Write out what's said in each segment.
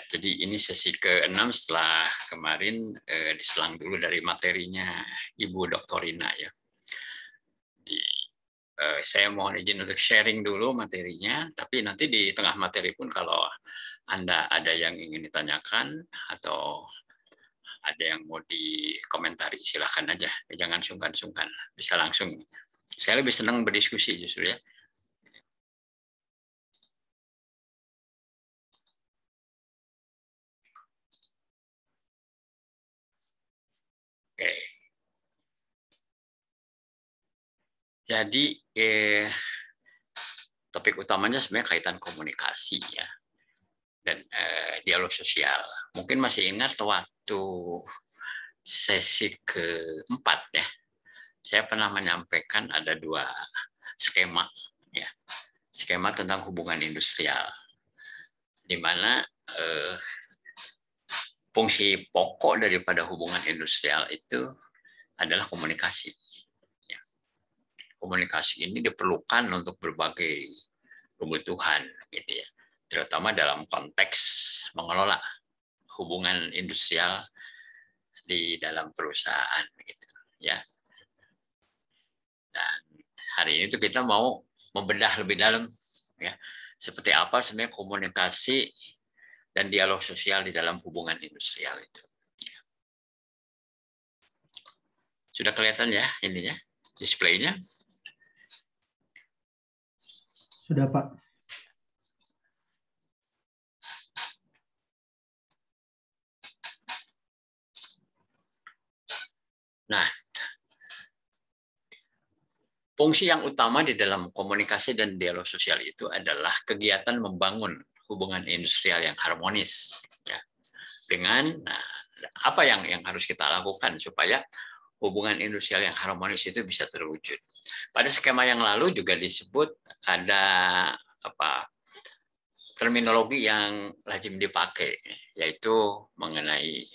Jadi ini sesi ke-6 setelah kemarin diselang dulu dari materinya Ibu Dr. Rina ya. Saya mohon izin untuk sharing dulu materinya, tapi nanti di tengah materi pun kalau Anda ada yang ingin ditanyakan atau ada yang mau dikomentari, silakan aja, jangan sungkan-sungkan, bisa langsung. Saya lebih senang berdiskusi justru ya. Oke. Jadi topik utamanya sebenarnya kaitan komunikasi ya dan dialog sosial. Mungkin masih ingat waktu sesi keempat ya, saya pernah menyampaikan ada dua skema ya, skema tentang hubungan industrial, di mana fungsi pokok daripada hubungan industrial itu adalah komunikasi. Ya. Komunikasi ini diperlukan untuk berbagai kebutuhan, gitu ya, terutama dalam konteks mengelola hubungan industrial di dalam perusahaan, gitu ya. Dan hari ini tuh kita mau membedah lebih dalam, ya, seperti apa sebenarnya komunikasi dan dialog sosial di dalam hubungan industrial itu. Sudah kelihatan ya ininya, displaynya? Sudah, Pak. Nah, fungsi yang utama di dalam komunikasi dan dialog sosial itu adalah kegiatan membangun hubungan industrial yang harmonis, ya. Dengan apa yang harus kita lakukan supaya hubungan industrial yang harmonis itu bisa terwujud. Pada skema yang lalu juga disebut ada terminologi yang lazim dipakai, yaitu mengenai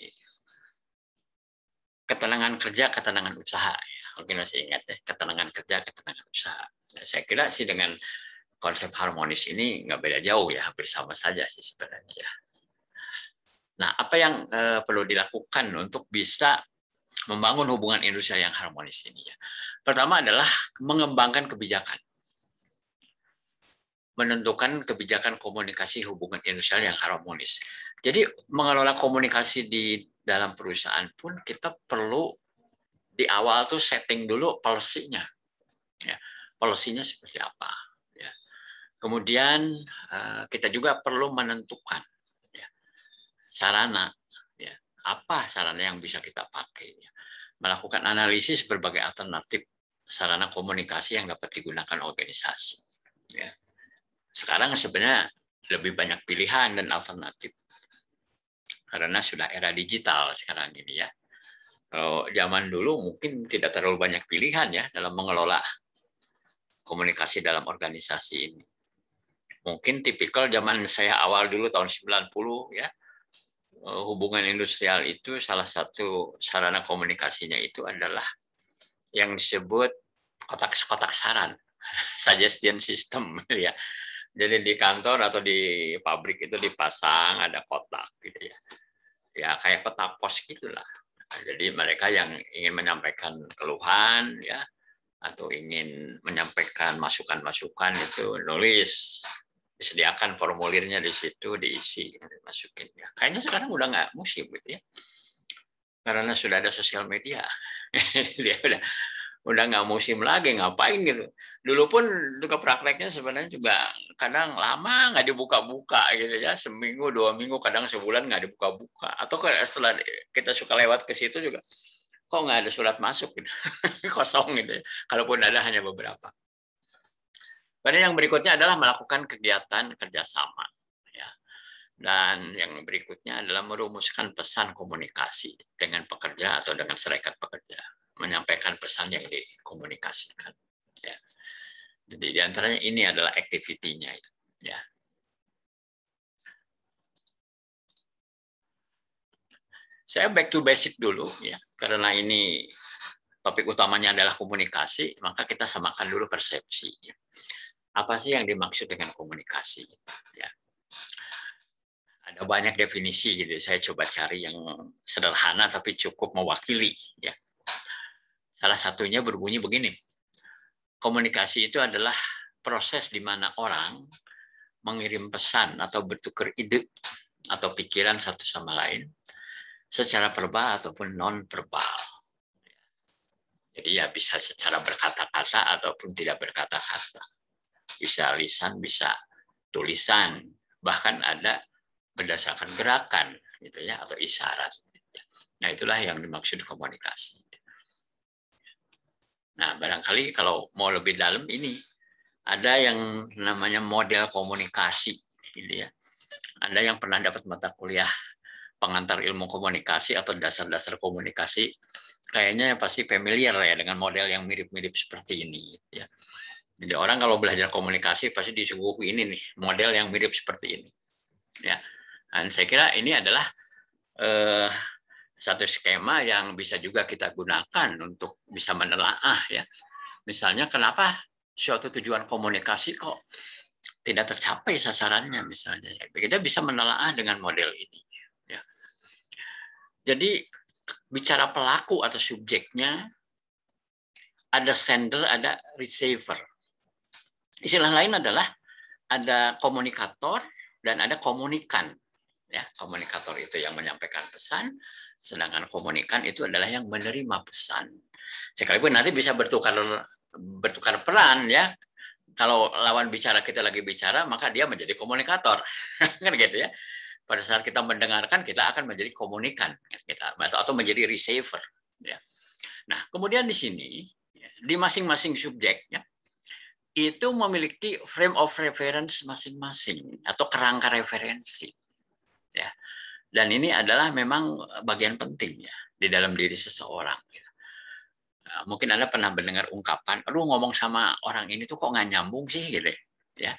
ketenangan kerja, ketenangan usaha. Mungkin masih ingat ya, ketenangan kerja, ketenangan usaha. Nah, saya kira sih dengan konsep harmonis ini nggak beda jauh ya, hampir sama saja sih sebenarnya. Nah, apa yang perlu dilakukan untuk bisa membangun hubungan industrial yang harmonis ini ya? Pertama adalah mengembangkan kebijakan, menentukan kebijakan komunikasi hubungan industrial yang harmonis. Jadi mengelola komunikasi di dalam perusahaan pun kita perlu di awal tuh setting dulu policy-nya, ya, policy-nya seperti apa. Ya. Kemudian kita juga perlu menentukan ya, sarana, ya, apa sarana yang bisa kita pakai. Ya. Melakukan analisis berbagai alternatif sarana komunikasi yang dapat digunakan organisasi. Ya. Sekarang sebenarnya lebih banyak pilihan dan alternatif karena sudah era digital sekarang ini ya. Kalau zaman dulu mungkin tidak terlalu banyak pilihan ya dalam mengelola komunikasi dalam organisasi ini. Mungkin tipikal zaman saya awal dulu tahun 90 ya, hubungan industrial itu salah satu sarana komunikasinya itu adalah yang disebut kotak-kotak saran, suggestion system ya. Jadi di kantor atau di pabrik itu dipasang ada kotak gitu ya. Ya kayak kotak pos gitulah. Jadi mereka yang ingin menyampaikan keluhan ya atau ingin menyampaikan masukan-masukan itu nulis, disediakan formulirnya di situ, diisi, dimasukin. Ya, kayaknya sekarang udah nggak musim gitu ya, karena sudah ada sosial media. Dia udah nggak musim lagi, ngapain gitu. Dulu pun juga prakteknya sebenarnya juga kadang lama nggak dibuka-buka gitu ya, seminggu 2 minggu, kadang sebulan nggak dibuka-buka. Atau setelah kita suka lewat ke situ juga, kok nggak ada surat masuk gitu, kosong gitu ya. Kalaupun ada hanya beberapa. Kemudian yang berikutnya adalah melakukan kegiatan kerjasama. Ya. Dan yang berikutnya adalah merumuskan pesan komunikasi dengan pekerja atau dengan serikat pekerja, menyampaikan pesan yang dikomunikasikan. Ya. Jadi diantaranya ini adalah activity-nya. Ya. Saya back to basic dulu ya, karena ini topik utamanya adalah komunikasi, maka kita samakan dulu persepsi. Apa sih yang dimaksud dengan komunikasi? Ya. Ada banyak definisi gitu. Saya coba cari yang sederhana tapi cukup mewakili ya. Salah satunya berbunyi begini. Komunikasi itu adalah proses di mana orang mengirim pesan atau bertukar ide atau pikiran satu sama lain secara verbal ataupun non verbal. Jadi ya bisa secara berkata-kata ataupun tidak berkata-kata. Bisa lisan, bisa tulisan, bahkan ada berdasarkan gerakan gitu ya atau isyarat. Nah, itulah yang dimaksud komunikasi. Nah, barangkali kalau mau lebih dalam ini ada yang namanya model komunikasi gitu ya. Anda yang pernah dapat mata kuliah pengantar ilmu komunikasi atau dasar-dasar komunikasi kayaknya pasti familiar ya dengan model yang mirip-mirip seperti ini ya. Jadi orang kalau belajar komunikasi pasti disuguhi ini nih, model yang mirip seperti ini. Ya. Dan saya kira ini adalah satu skema yang bisa juga kita gunakan untuk bisa menelaah ya. Misalnya kenapa suatu tujuan komunikasi kok tidak tercapai sasarannya misalnya. Kita bisa menelaah dengan model ini. Ya. Jadi bicara pelaku atau subjeknya, ada sender, ada receiver. Istilah lain adalah ada komunikator dan ada komunikan. Ya, komunikator itu yang menyampaikan pesan, sedangkan komunikan itu adalah yang menerima pesan. Sekalipun nanti bisa bertukar peran ya. Kalau lawan bicara kita lagi bicara, maka dia menjadi komunikator, kan gitu ya. Pada saat kita mendengarkan, kita akan menjadi komunikan, atau menjadi receiver. Ya. Nah, kemudian di sini di masing-masing subjek ya, itu memiliki frame of reference masing-masing atau kerangka referensi. Ya. Dan ini adalah memang bagian penting ya di dalam diri seseorang. Ya. Mungkin Anda pernah mendengar ungkapan, aduh ngomong sama orang ini tuh kok nggak nyambung sih gitu ya.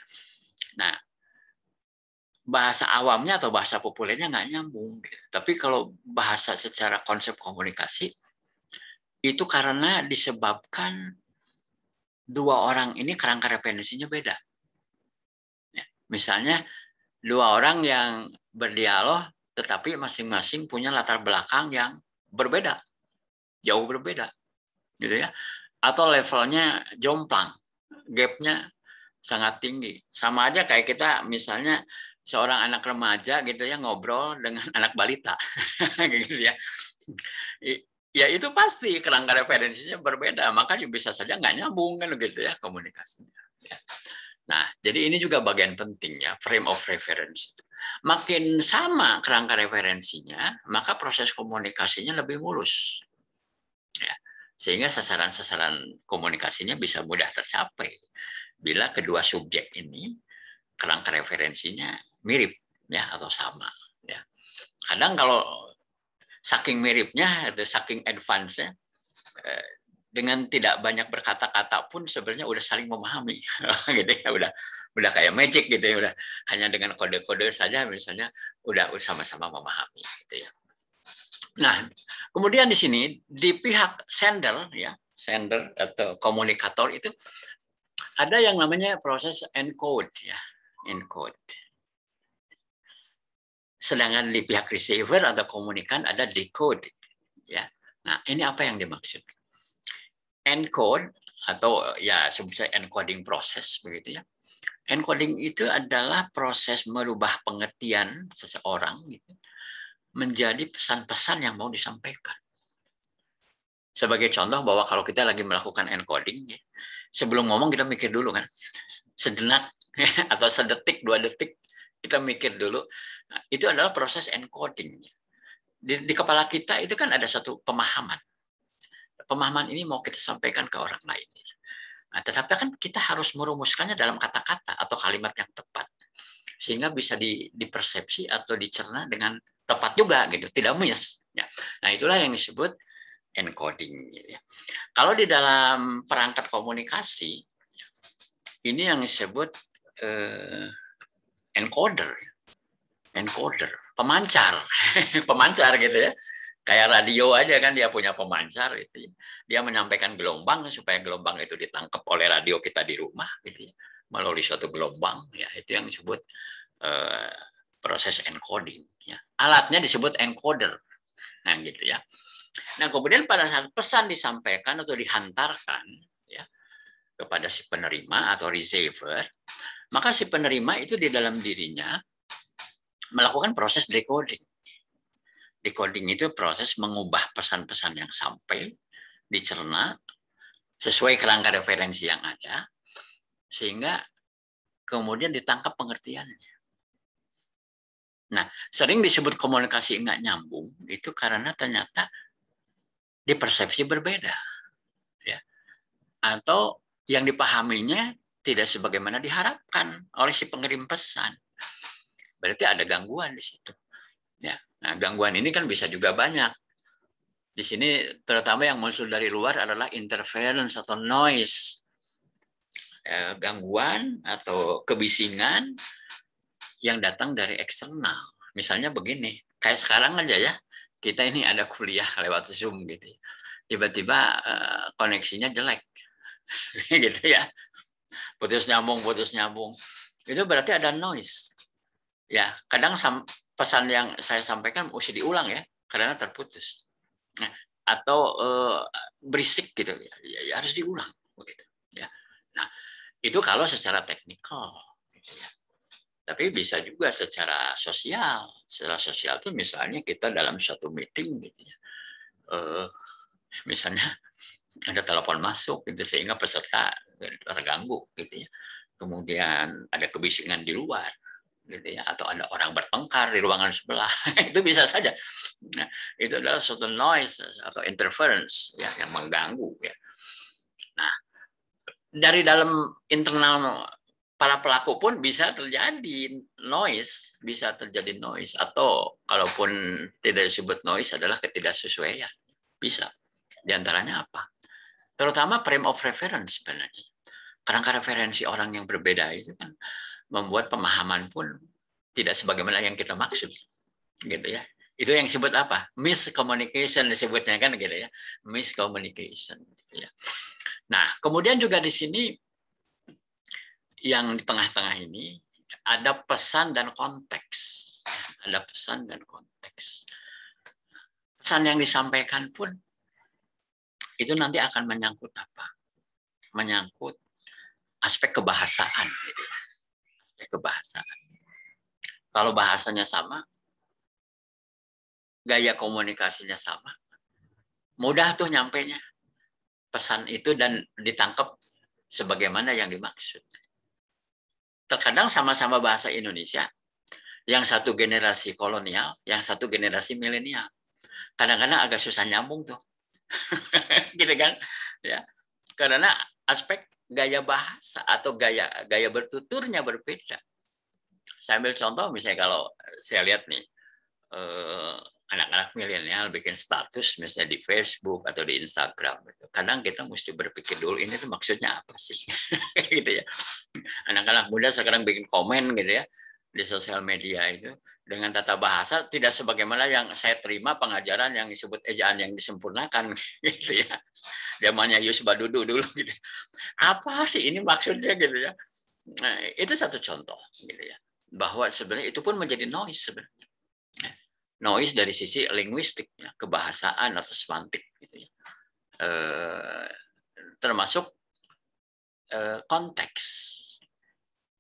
Nah, bahasa awamnya atau bahasa populernya nggak nyambung. Gitu. Tapi kalau bahasa secara konsep komunikasi, itu karena disebabkan dua orang ini kerangka referensinya beda. Ya, misalnya, dua orang yang berdialog, tetapi masing-masing punya latar belakang yang berbeda, jauh berbeda. Gitu ya. Atau levelnya jomplang, gapnya sangat tinggi. Sama aja kayak kita misalnya seorang anak remaja gitu ya ngobrol dengan anak balita, gitu ya. Ya itu pasti kerangka referensinya berbeda, makanya bisa saja nggak nyambung kan gitu ya komunikasinya. Nah, jadi ini juga bagian penting ya, frame of reference. Makin sama kerangka referensinya, maka proses komunikasinya lebih mulus. Ya. Sehingga sasaran-sasaran komunikasinya bisa mudah tercapai bila kedua subjek ini kerangka referensinya mirip ya atau sama ya. Kadang kalau saking miripnya atau saking advance-nya dengan tidak banyak berkata-kata pun sebenarnya udah saling memahami gitu ya, udah kayak magic gitu ya, udah hanya dengan kode-kode saja misalnya udah sama-sama memahami gitu ya. Nah, kemudian di sini di pihak sender ya, sender atau komunikator itu ada yang namanya proses encode ya, encode. Sedangkan di pihak receiver atau komunikan ada decode ya. Nah, ini apa yang dimaksud? Encode atau ya sebut saja encoding proses begitu ya. Encoding itu adalah proses merubah pengertian seseorang gitu, menjadi pesan-pesan yang mau disampaikan. Sebagai contoh bahwa kalau kita lagi melakukan encoding, ya, sebelum ngomong kita mikir dulu kan, sejenak atau sedetik, 2 detik kita mikir dulu. Nah, itu adalah proses encoding. Di kepala kita itu kan ada satu pemahaman. Pemahaman ini mau kita sampaikan ke orang lain. Nah, tetapi kan kita harus merumuskannya dalam kata-kata atau kalimat yang tepat, sehingga bisa dipersepsi atau dicerna dengan tepat juga gitu, tidak miss. Ya. Nah, itulah yang disebut encoding. Ya. Kalau di dalam perangkat komunikasi, ini yang disebut encoder, encoder, pemancar, pemancar gitu ya. Kayak radio aja kan dia punya pemancar itu. Dia menyampaikan gelombang supaya gelombang itu ditangkap oleh radio kita di rumah gitu ya, melalui suatu gelombang ya, itu yang disebut proses encoding. Ya. Alatnya disebut encoder. Nah, gitu ya. Nah, kemudian pada saat pesan disampaikan atau dihantarkan ya, kepada si penerima atau receiver, maka si penerima itu di dalam dirinya melakukan proses decoding. Decoding itu proses mengubah pesan-pesan yang sampai, dicerna sesuai kerangka referensi yang ada, sehingga kemudian ditangkap pengertiannya. Nah, sering disebut komunikasi nggak nyambung, itu karena ternyata di persepsi berbeda. Ya. Atau yang dipahaminya tidak sebagaimana diharapkan oleh si pengirim pesan. Berarti ada gangguan di situ. Ya. Nah, gangguan ini kan bisa juga banyak. Di sini terutama yang muncul dari luar adalah interference atau noise. Gangguan atau kebisingan yang datang dari eksternal. Misalnya begini, kayak sekarang aja ya, kita ini ada kuliah lewat Zoom gitu. Tiba-tiba koneksinya jelek. Gitu ya. Putus nyambung. Itu berarti ada noise. Ya, kadang pesan yang saya sampaikan mesti diulang ya, karena terputus. Nah, atau berisik gitu ya, harus diulang begitu ya. Nah, itu kalau secara teknikal gitu ya. Tapi bisa juga secara sosial. Secara sosial itu misalnya kita dalam suatu meeting gitu ya. Misalnya ada telepon masuk gitu sehingga peserta terganggu gitu ya. Kemudian ada kebisingan di luar gitu ya, atau ada orang bertengkar di ruangan sebelah. Itu bisa saja. Nah, itu adalah suatu noise atau interference ya, yang mengganggu ya. Nah, dari dalam internal para pelaku pun bisa terjadi noise, atau kalaupun tidak disebut noise adalah ketidaksesuaian. Bisa. Di antaranya apa? Terutama frame of reference sebenarnya. Kerangka referensi orang yang berbeda itu kan membuat pemahaman pun tidak sebagaimana yang kita maksud. Gitu ya. Itu yang disebut apa? Miscommunication disebutnya kan gitu ya. Miscommunication gitu ya. Nah, kemudian juga di sini yang di tengah-tengah ini ada pesan dan konteks. Ada pesan dan konteks. Pesan yang disampaikan pun itu nanti akan menyangkut apa? Menyangkut aspek kebahasaan. Gitu. Aspek kebahasaan. Kalau bahasanya sama, gaya komunikasinya sama, mudah tuh nyampainya pesan itu dan ditangkap sebagaimana yang dimaksud. Terkadang sama-sama bahasa Indonesia, yang satu generasi kolonial, yang satu generasi milenial. Kadang-kadang agak susah nyambung tuh. Gitu kan? Ya. Karena aspek gaya bahasa atau gaya bertuturnya berbeda. Saya ambil contoh misalnya kalau saya lihat nih anak-anak milenial bikin status misalnya di Facebook atau di Instagram gitu. Kadang kita mesti berpikir dulu ini tuh maksudnya apa sih? Gitu ya. Anak-anak muda sekarang bikin komen gitu ya di sosial media itu dengan tata bahasa tidak sebagaimana yang saya terima pengajaran yang disebut ejaan yang disempurnakan gitu ya. Zamannya Yus Badudu dulu gitu. Apa sih ini maksudnya gitu ya. Nah, itu satu contoh gitu ya. Bahwa sebenarnya itu pun menjadi noise sebenarnya. Noise dari sisi linguistik, ya, kebahasaan atau semantik, gitu ya. Termasuk konteks.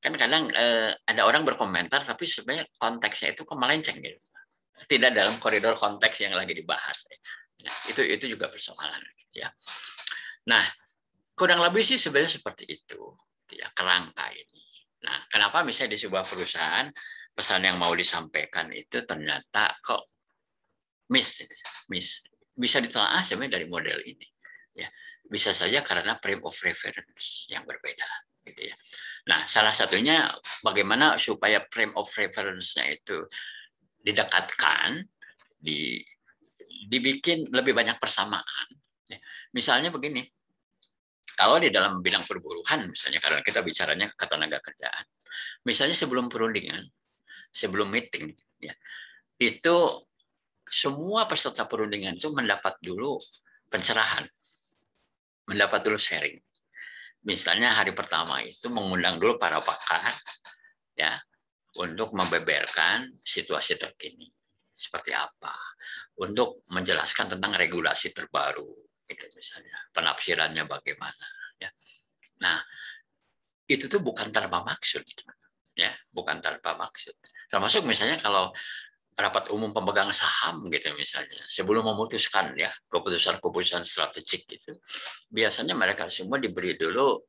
Kan kadang ada orang berkomentar, tapi sebenarnya konteksnya itu kok melenceng, gitu. Tidak dalam koridor konteks yang lagi dibahas. Nah, itu juga persoalan, gitu ya. Nah, kurang lebih sih sebenarnya seperti itu, gitu ya, kerangka ini. Nah, kenapa misalnya di sebuah perusahaan pesan yang mau disampaikan itu ternyata kok miss bisa ditelaah sebenarnya dari model ini ya, bisa saja karena frame of reference yang berbeda gitu ya. Nah, salah satunya bagaimana supaya frame of reference-nya itu didekatkan, dibikin lebih banyak persamaan. Misalnya begini, kalau di dalam bidang perburuhan misalnya, karena kita bicaranya ketenaga kerjaan, misalnya sebelum perundingan, sebelum meeting, ya, itu semua peserta perundingan itu mendapat dulu pencerahan, mendapat dulu sharing. Misalnya hari pertama itu mengundang dulu para pakar, ya, untuk membeberkan situasi terkini seperti apa, untuk menjelaskan tentang regulasi terbaru, gitu misalnya, penafsirannya bagaimana. Ya. Nah, itu tuh bukan tanpa maksud, ya, bukan tanpa maksud. Termasuk misalnya kalau rapat umum pemegang saham gitu misalnya, sebelum memutuskan ya keputusan-keputusan strategik itu, biasanya mereka semua diberi dulu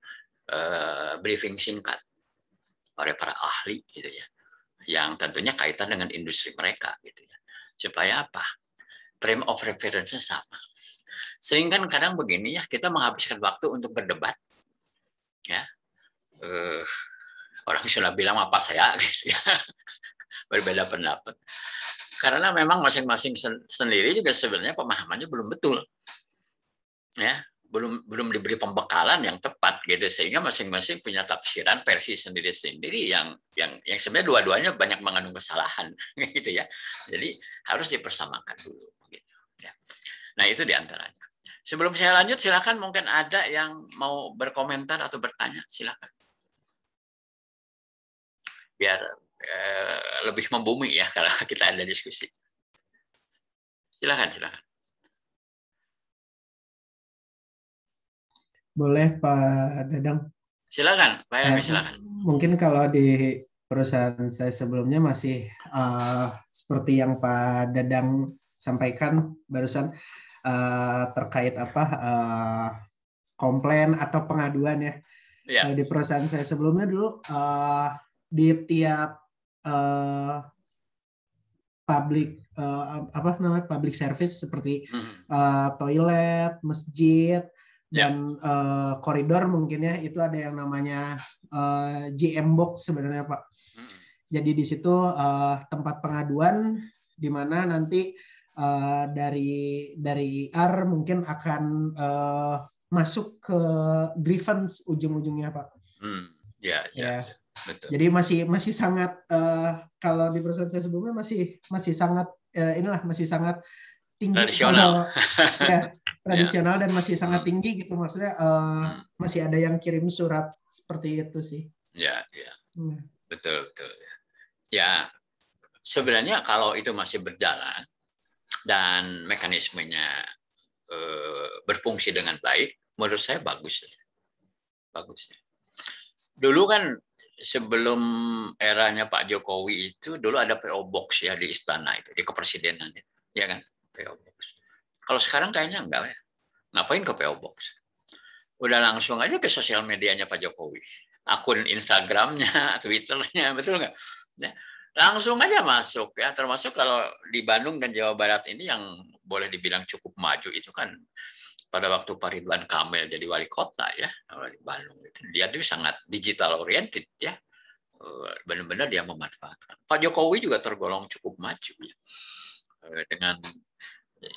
briefing singkat oleh para ahli gitu ya, yang tentunya kaitan dengan industri mereka gitu ya, supaya apa, frame of reference-nya sama. Sehingga kadang begini ya, kita menghabiskan waktu untuk berdebat ya, orang sudah bilang apa saya gitu ya, berbeda pendapat, karena memang masing-masing sendiri juga sebenarnya pemahamannya belum betul ya, belum diberi pembekalan yang tepat gitu, sehingga masing-masing punya tafsiran versi sendiri-sendiri yang sebenarnya dua-duanya banyak mengandung kesalahan gitu ya. Jadi harus dipersamakan dulu gitu ya. Nah, itu diantaranya. Sebelum saya lanjut, silakan, mungkin ada yang mau berkomentar atau bertanya, silakan. Biar lebih membumi ya kalau kita ada diskusi. Silakan. Boleh Pak Dadang. Silakan, Pak Helmi, silakan. Mungkin kalau di perusahaan saya sebelumnya masih seperti yang Pak Dadang sampaikan barusan terkait komplain atau pengaduan ya. Ya. Kalau di perusahaan saya sebelumnya dulu di tiap public service seperti toilet, masjid, dan koridor mungkin ya, itu ada yang namanya GM box sebenarnya Pak. Jadi di situ tempat pengaduan di mana nanti dari IR mungkin akan masuk ke grievance ujung-ujungnya Pak. Ya. Betul. Jadi masih sangat kalau di perusahaan saya sebelumnya masih sangat masih sangat tinggi, tradisional. Tradisional dan masih sangat tinggi gitu, maksudnya masih ada yang kirim surat seperti itu sih. Ya. Betul. Ya, sebenarnya kalau itu masih berjalan dan mekanismenya berfungsi dengan baik, menurut saya bagus. Dulu kan sebelum eranya Pak Jokowi itu, dulu ada PO Box ya di istana itu, di kepresidenan, ya kan, PO Box. Kalau sekarang kayaknya enggak ya. Ngapain ke PO Box? Udah langsung aja ke sosial medianya Pak Jokowi, akun Instagramnya, Twitternya, betul nggak? Ya, langsung aja masuk ya. Termasuk kalau di Bandung dan Jawa Barat ini yang boleh dibilang cukup maju itu kan pada waktu Pak Ridwan Kamil jadi wali kota ya, di Bandung itu, dia tuh sangat digital oriented ya, benar-benar dia memanfaatkan. Pak Jokowi juga tergolong cukup maju ya, dengan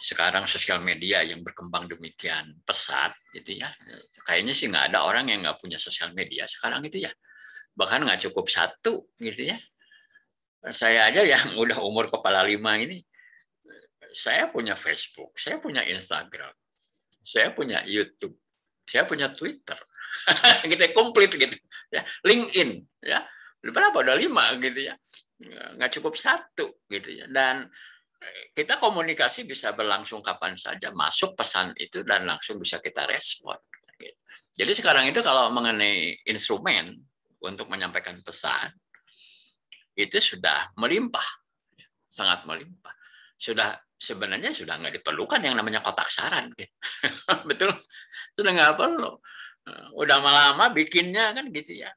sekarang sosial media yang berkembang demikian pesat gitu ya, kayaknya sih nggak ada orang yang nggak punya sosial media sekarang itu ya, bahkan nggak cukup satu gitu ya. Saya aja yang udah umur kepala 5 ini, saya punya Facebook, saya punya Instagram, saya punya YouTube, saya punya Twitter, kita komplit gitu ya, LinkedIn ya, berapa udah 5 gitu ya, nggak cukup satu gitu ya. Dan kita komunikasi bisa berlangsung kapan saja, masuk pesan itu dan langsung bisa kita respon. Jadi sekarang itu kalau mengenai instrumen untuk menyampaikan pesan itu sudah melimpah, sangat melimpah. Sebenarnya sudah nggak diperlukan yang namanya kotak saran, gitu. Betul, sudah nggak perlu. Udah lama bikinnya kan gitu ya,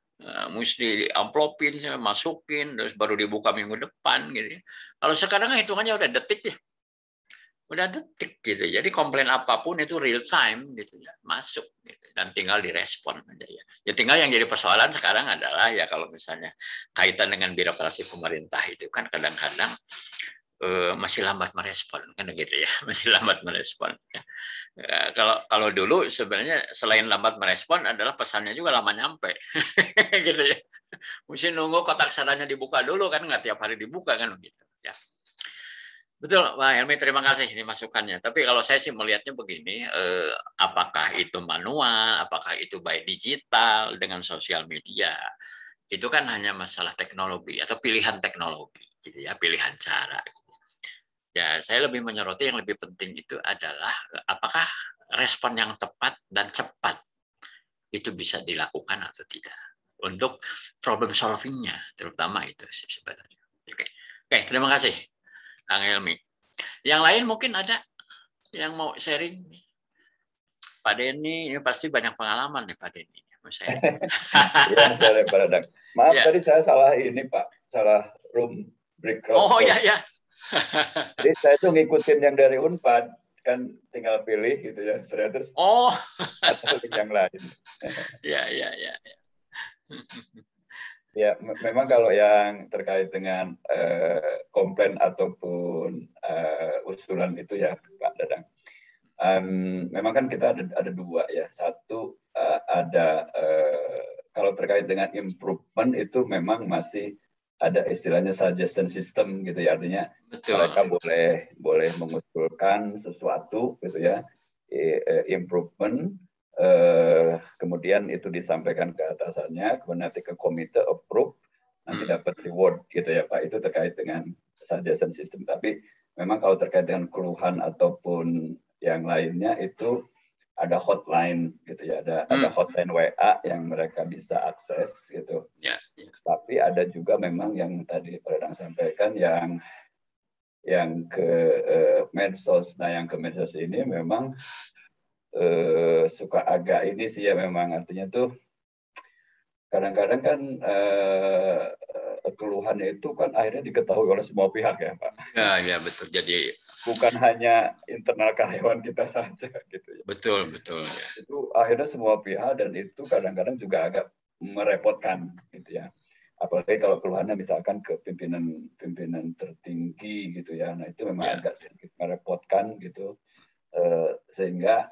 mesti diamplopin, masukin, terus baru dibuka minggu depan gitu ya. Kalau sekarang hitungannya udah detik ya, udah detik gitu. Jadi komplain apapun itu real time gitu ya, masuk gitu, dan tinggal direspon aja ya. Ya tinggal yang jadi persoalan sekarang adalah ya kalau misalnya kaitan dengan birokrasi pemerintah itu kan kadang-kadang masih lambat merespon kan gitu ya, masih lambat merespon ya. Kalau dulu sebenarnya selain lambat merespon adalah pesannya juga lama nyampe gitu ya, mesti nunggu kotak sarannya dibuka dulu kan, nggak tiap hari dibuka kan gitu ya. Betul Pak Helmi, terima kasih ini masukannya. Tapi kalau saya sih melihatnya begini, apakah itu manual, apakah itu by digital dengan sosial media, itu kan hanya masalah teknologi atau pilihan teknologi, gitu ya, pilihan cara. Ya, saya lebih menyoroti yang lebih penting itu adalah apakah respon yang tepat dan cepat itu bisa dilakukan atau tidak untuk problem solving-nya, terutama itu sebenarnya. Oke, terima kasih, Kang Helmi. Yang lain mungkin ada yang mau sharing? Pak Denny pasti banyak pengalaman nih Pak Denny. Iya, saya Pak Dadang. Maaf ya. tadi saya salah ini Pak, salah room break. Oh ya ya. Jadi saya tuh ngikutin yang dari Unpad, kan tinggal pilih gitu ya. Terus atau yang lain. Ya ya ya. Ya, memang kalau yang terkait dengan komplain ataupun usulan itu ya Pak Dadang. Memang kan kita ada dua ya. Satu ada kalau terkait dengan improvement itu memang masih ada istilahnya suggestion system gitu ya, artinya mereka boleh mengusulkan sesuatu gitu ya, improvement, kemudian itu disampaikan ke atasannya, kemudian nanti ke komite approve, nanti dapat reward gitu ya Pak. Itu terkait dengan suggestion system. Tapi memang kalau terkait dengan keluhan ataupun yang lainnya itu ada hotline gitu ya, ada hotline WA yang mereka bisa akses gitu. Tapi ada juga memang yang tadi Pak Dadang sampaikan yang ke medsos. Nah, yang ke medsos ini memang suka agak ini sih ya, memang artinya tuh kadang-kadang kan keluhannya itu kan akhirnya diketahui oleh semua pihak ya Pak. Ya betul. Jadi bukan hanya internal karyawan kita saja gitu ya. Betul ya. Itu akhirnya semua pihak, dan itu kadang-kadang juga agak merepotkan gitu ya. Apalagi kalau keluhannya misalkan ke pimpinan tertinggi gitu ya. Nah, itu memang agak sedikit merepotkan gitu. Sehingga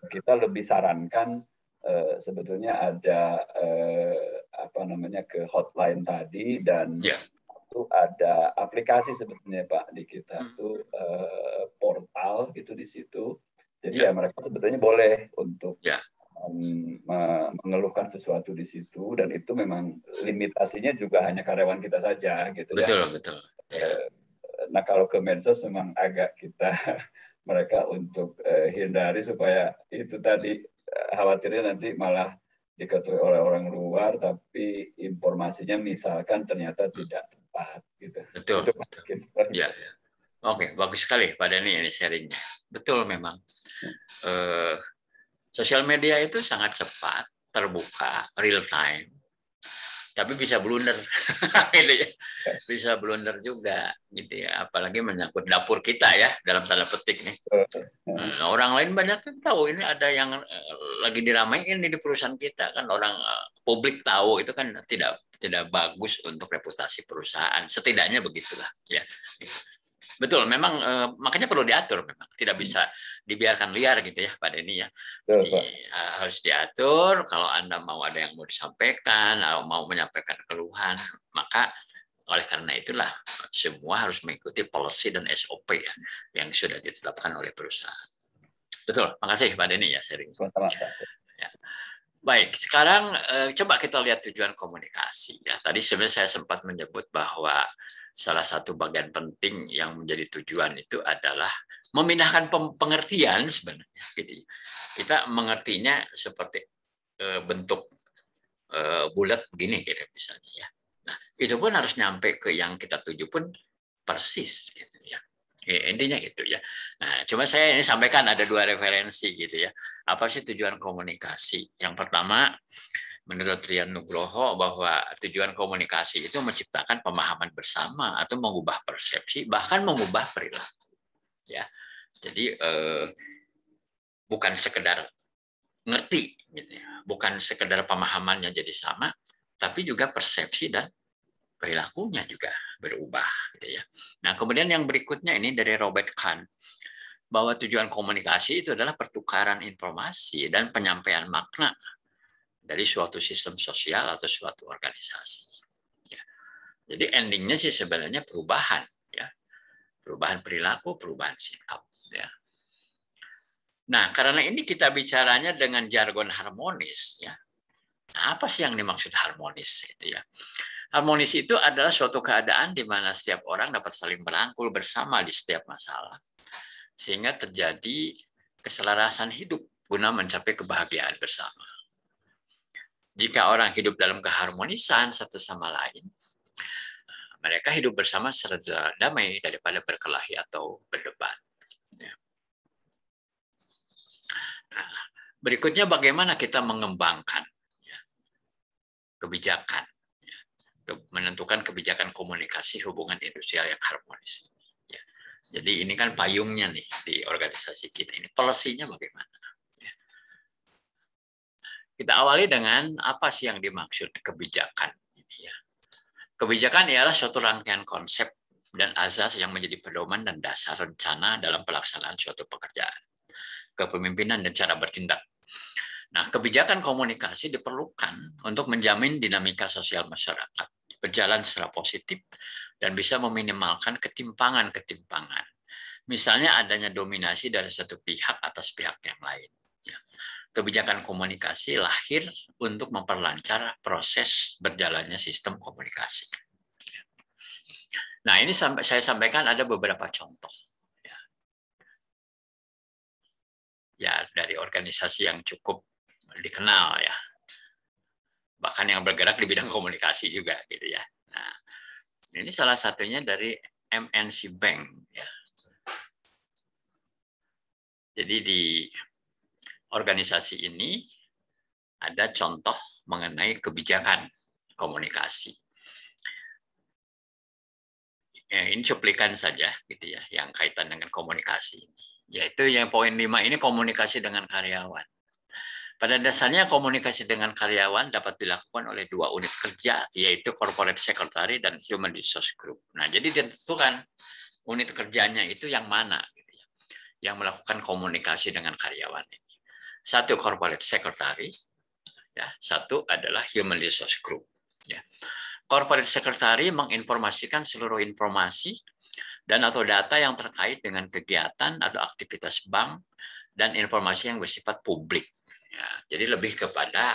kita lebih sarankan sebetulnya ada ke hotline tadi, dan itu ada aplikasi sebetulnya Pak di kita tuh portal gitu di situ. Jadi ya mereka sebetulnya boleh untuk mengeluhkan sesuatu di situ, dan itu memang limitasinya juga hanya karyawan kita saja gitu ya. Betul. Nah, kalau ke medsos memang agak kita mereka untuk hindari supaya itu tadi khawatirnya nanti malah diketahui oleh orang luar, tapi informasinya misalkan ternyata tidak tepat gitu. Betul. Ya. Oke, bagus sekali Pak Denny ini sharingnya. Betul memang. Sosial media itu sangat cepat, terbuka, real time. Tapi bisa blunder, gitu ya. Bisa blunder juga, gitu ya. Apalagi menyangkut dapur kita ya, dalam tanda petik nih. Nah, orang lain banyak yang tahu ini ada yang lagi diramaikan di perusahaan kita kan, orang publik tahu, itu kan tidak bagus untuk reputasi perusahaan. Setidaknya begitulah, ya. Betul, memang makanya perlu diatur, memang tidak bisa dibiarkan liar gitu ya Pak Denny ya. Jadi, harus diatur. Kalau Anda mau ada yang mau disampaikan, atau mau menyampaikan keluhan, maka oleh karena itulah semua harus mengikuti policy dan SOP ya yang sudah ditetapkan oleh perusahaan. Betul, makasih Pak Denny ya sharing. Ya. Baik, sekarang coba kita lihat tujuan komunikasi. Ya, tadi sebenarnya saya sempat menyebut bahwa salah satu bagian penting yang menjadi tujuan itu adalah memindahkan pengertian sebenarnya. Gitu. Kita mengertinya seperti bentuk bulat begini, gitu misalnya ya. Nah, itu pun harus nyampe ke yang kita tuju pun persis, gitu ya. Intinya gitu ya. Nah, cuma saya ini sampaikan ada dua referensi gitu ya. Apa sih tujuan komunikasi? Yang pertama, menurut Rian Nugroho, bahwa tujuan komunikasi itu menciptakan pemahaman bersama atau mengubah persepsi, bahkan mengubah perilaku. Ya, jadi bukan sekedar ngerti, gitu ya. Bukan sekedar pemahamannya jadi sama, tapi juga persepsi dan perilakunya juga berubah gitu ya. Nah, kemudian yang berikutnya ini dari Robert Kahn, bahwa tujuan komunikasi itu adalah pertukaran informasi dan penyampaian makna dari suatu sistem sosial atau suatu organisasi. Ya. Jadi endingnya sih sebenarnya perubahan, ya, perubahan perilaku, perubahan sikap. Ya. Nah, karena ini kita bicaranya dengan jargon harmonis, ya. Nah, apa sih yang dimaksud harmonis itu ya? Harmonis itu adalah suatu keadaan di mana setiap orang dapat saling merangkul bersama di setiap masalah, sehingga terjadi keselarasan hidup guna mencapai kebahagiaan bersama. Jika orang hidup dalam keharmonisan satu sama lain, mereka hidup bersama secara damai daripada berkelahi atau berdebat. Nah, berikutnya bagaimana kita mengembangkan kebijakan, menentukan kebijakan komunikasi hubungan industrial yang harmonis. Jadi ini kan payungnya nih di organisasi kita ini, policy-nya bagaimana? Kita awali dengan apa sih yang dimaksud kebijakan ini ya. Kebijakan ialah suatu rangkaian konsep dan azas yang menjadi pedoman dan dasar rencana dalam pelaksanaan suatu pekerjaan, kepemimpinan dan cara bertindak. Nah, kebijakan komunikasi diperlukan untuk menjamin dinamika sosial masyarakat berjalan secara positif dan bisa meminimalkan ketimpangan-ketimpangan. Misalnya adanya dominasi dari satu pihak atas pihak yang lain. Kebijakan komunikasi lahir untuk memperlancar proses berjalannya sistem komunikasi. Nah, ini saya sampaikan ada beberapa contoh. Ya, dari organisasi yang cukup dikenal ya. Bahkan yang bergerak di bidang komunikasi juga gitu ya. Nah, ini salah satunya dari MNC Bank ya. Jadi di organisasi ini ada contoh mengenai kebijakan komunikasi. Ya, ini cuplikan saja gitu ya yang kaitan dengan komunikasi. Yaitu yang poin 5 ini komunikasi dengan karyawan. Pada dasarnya komunikasi dengan karyawan dapat dilakukan oleh dua unit kerja, yaitu corporate secretary dan human resource group. Nah, jadi ditentukan unit kerjanya itu yang mana, gitu ya, yang melakukan komunikasi dengan karyawan ini. Satu corporate secretary, ya, satu adalah human resource group. Ya. Corporate secretary menginformasikan seluruh informasi dan atau data yang terkait dengan kegiatan atau aktivitas bank dan informasi yang bersifat publik. Ya, jadi lebih kepada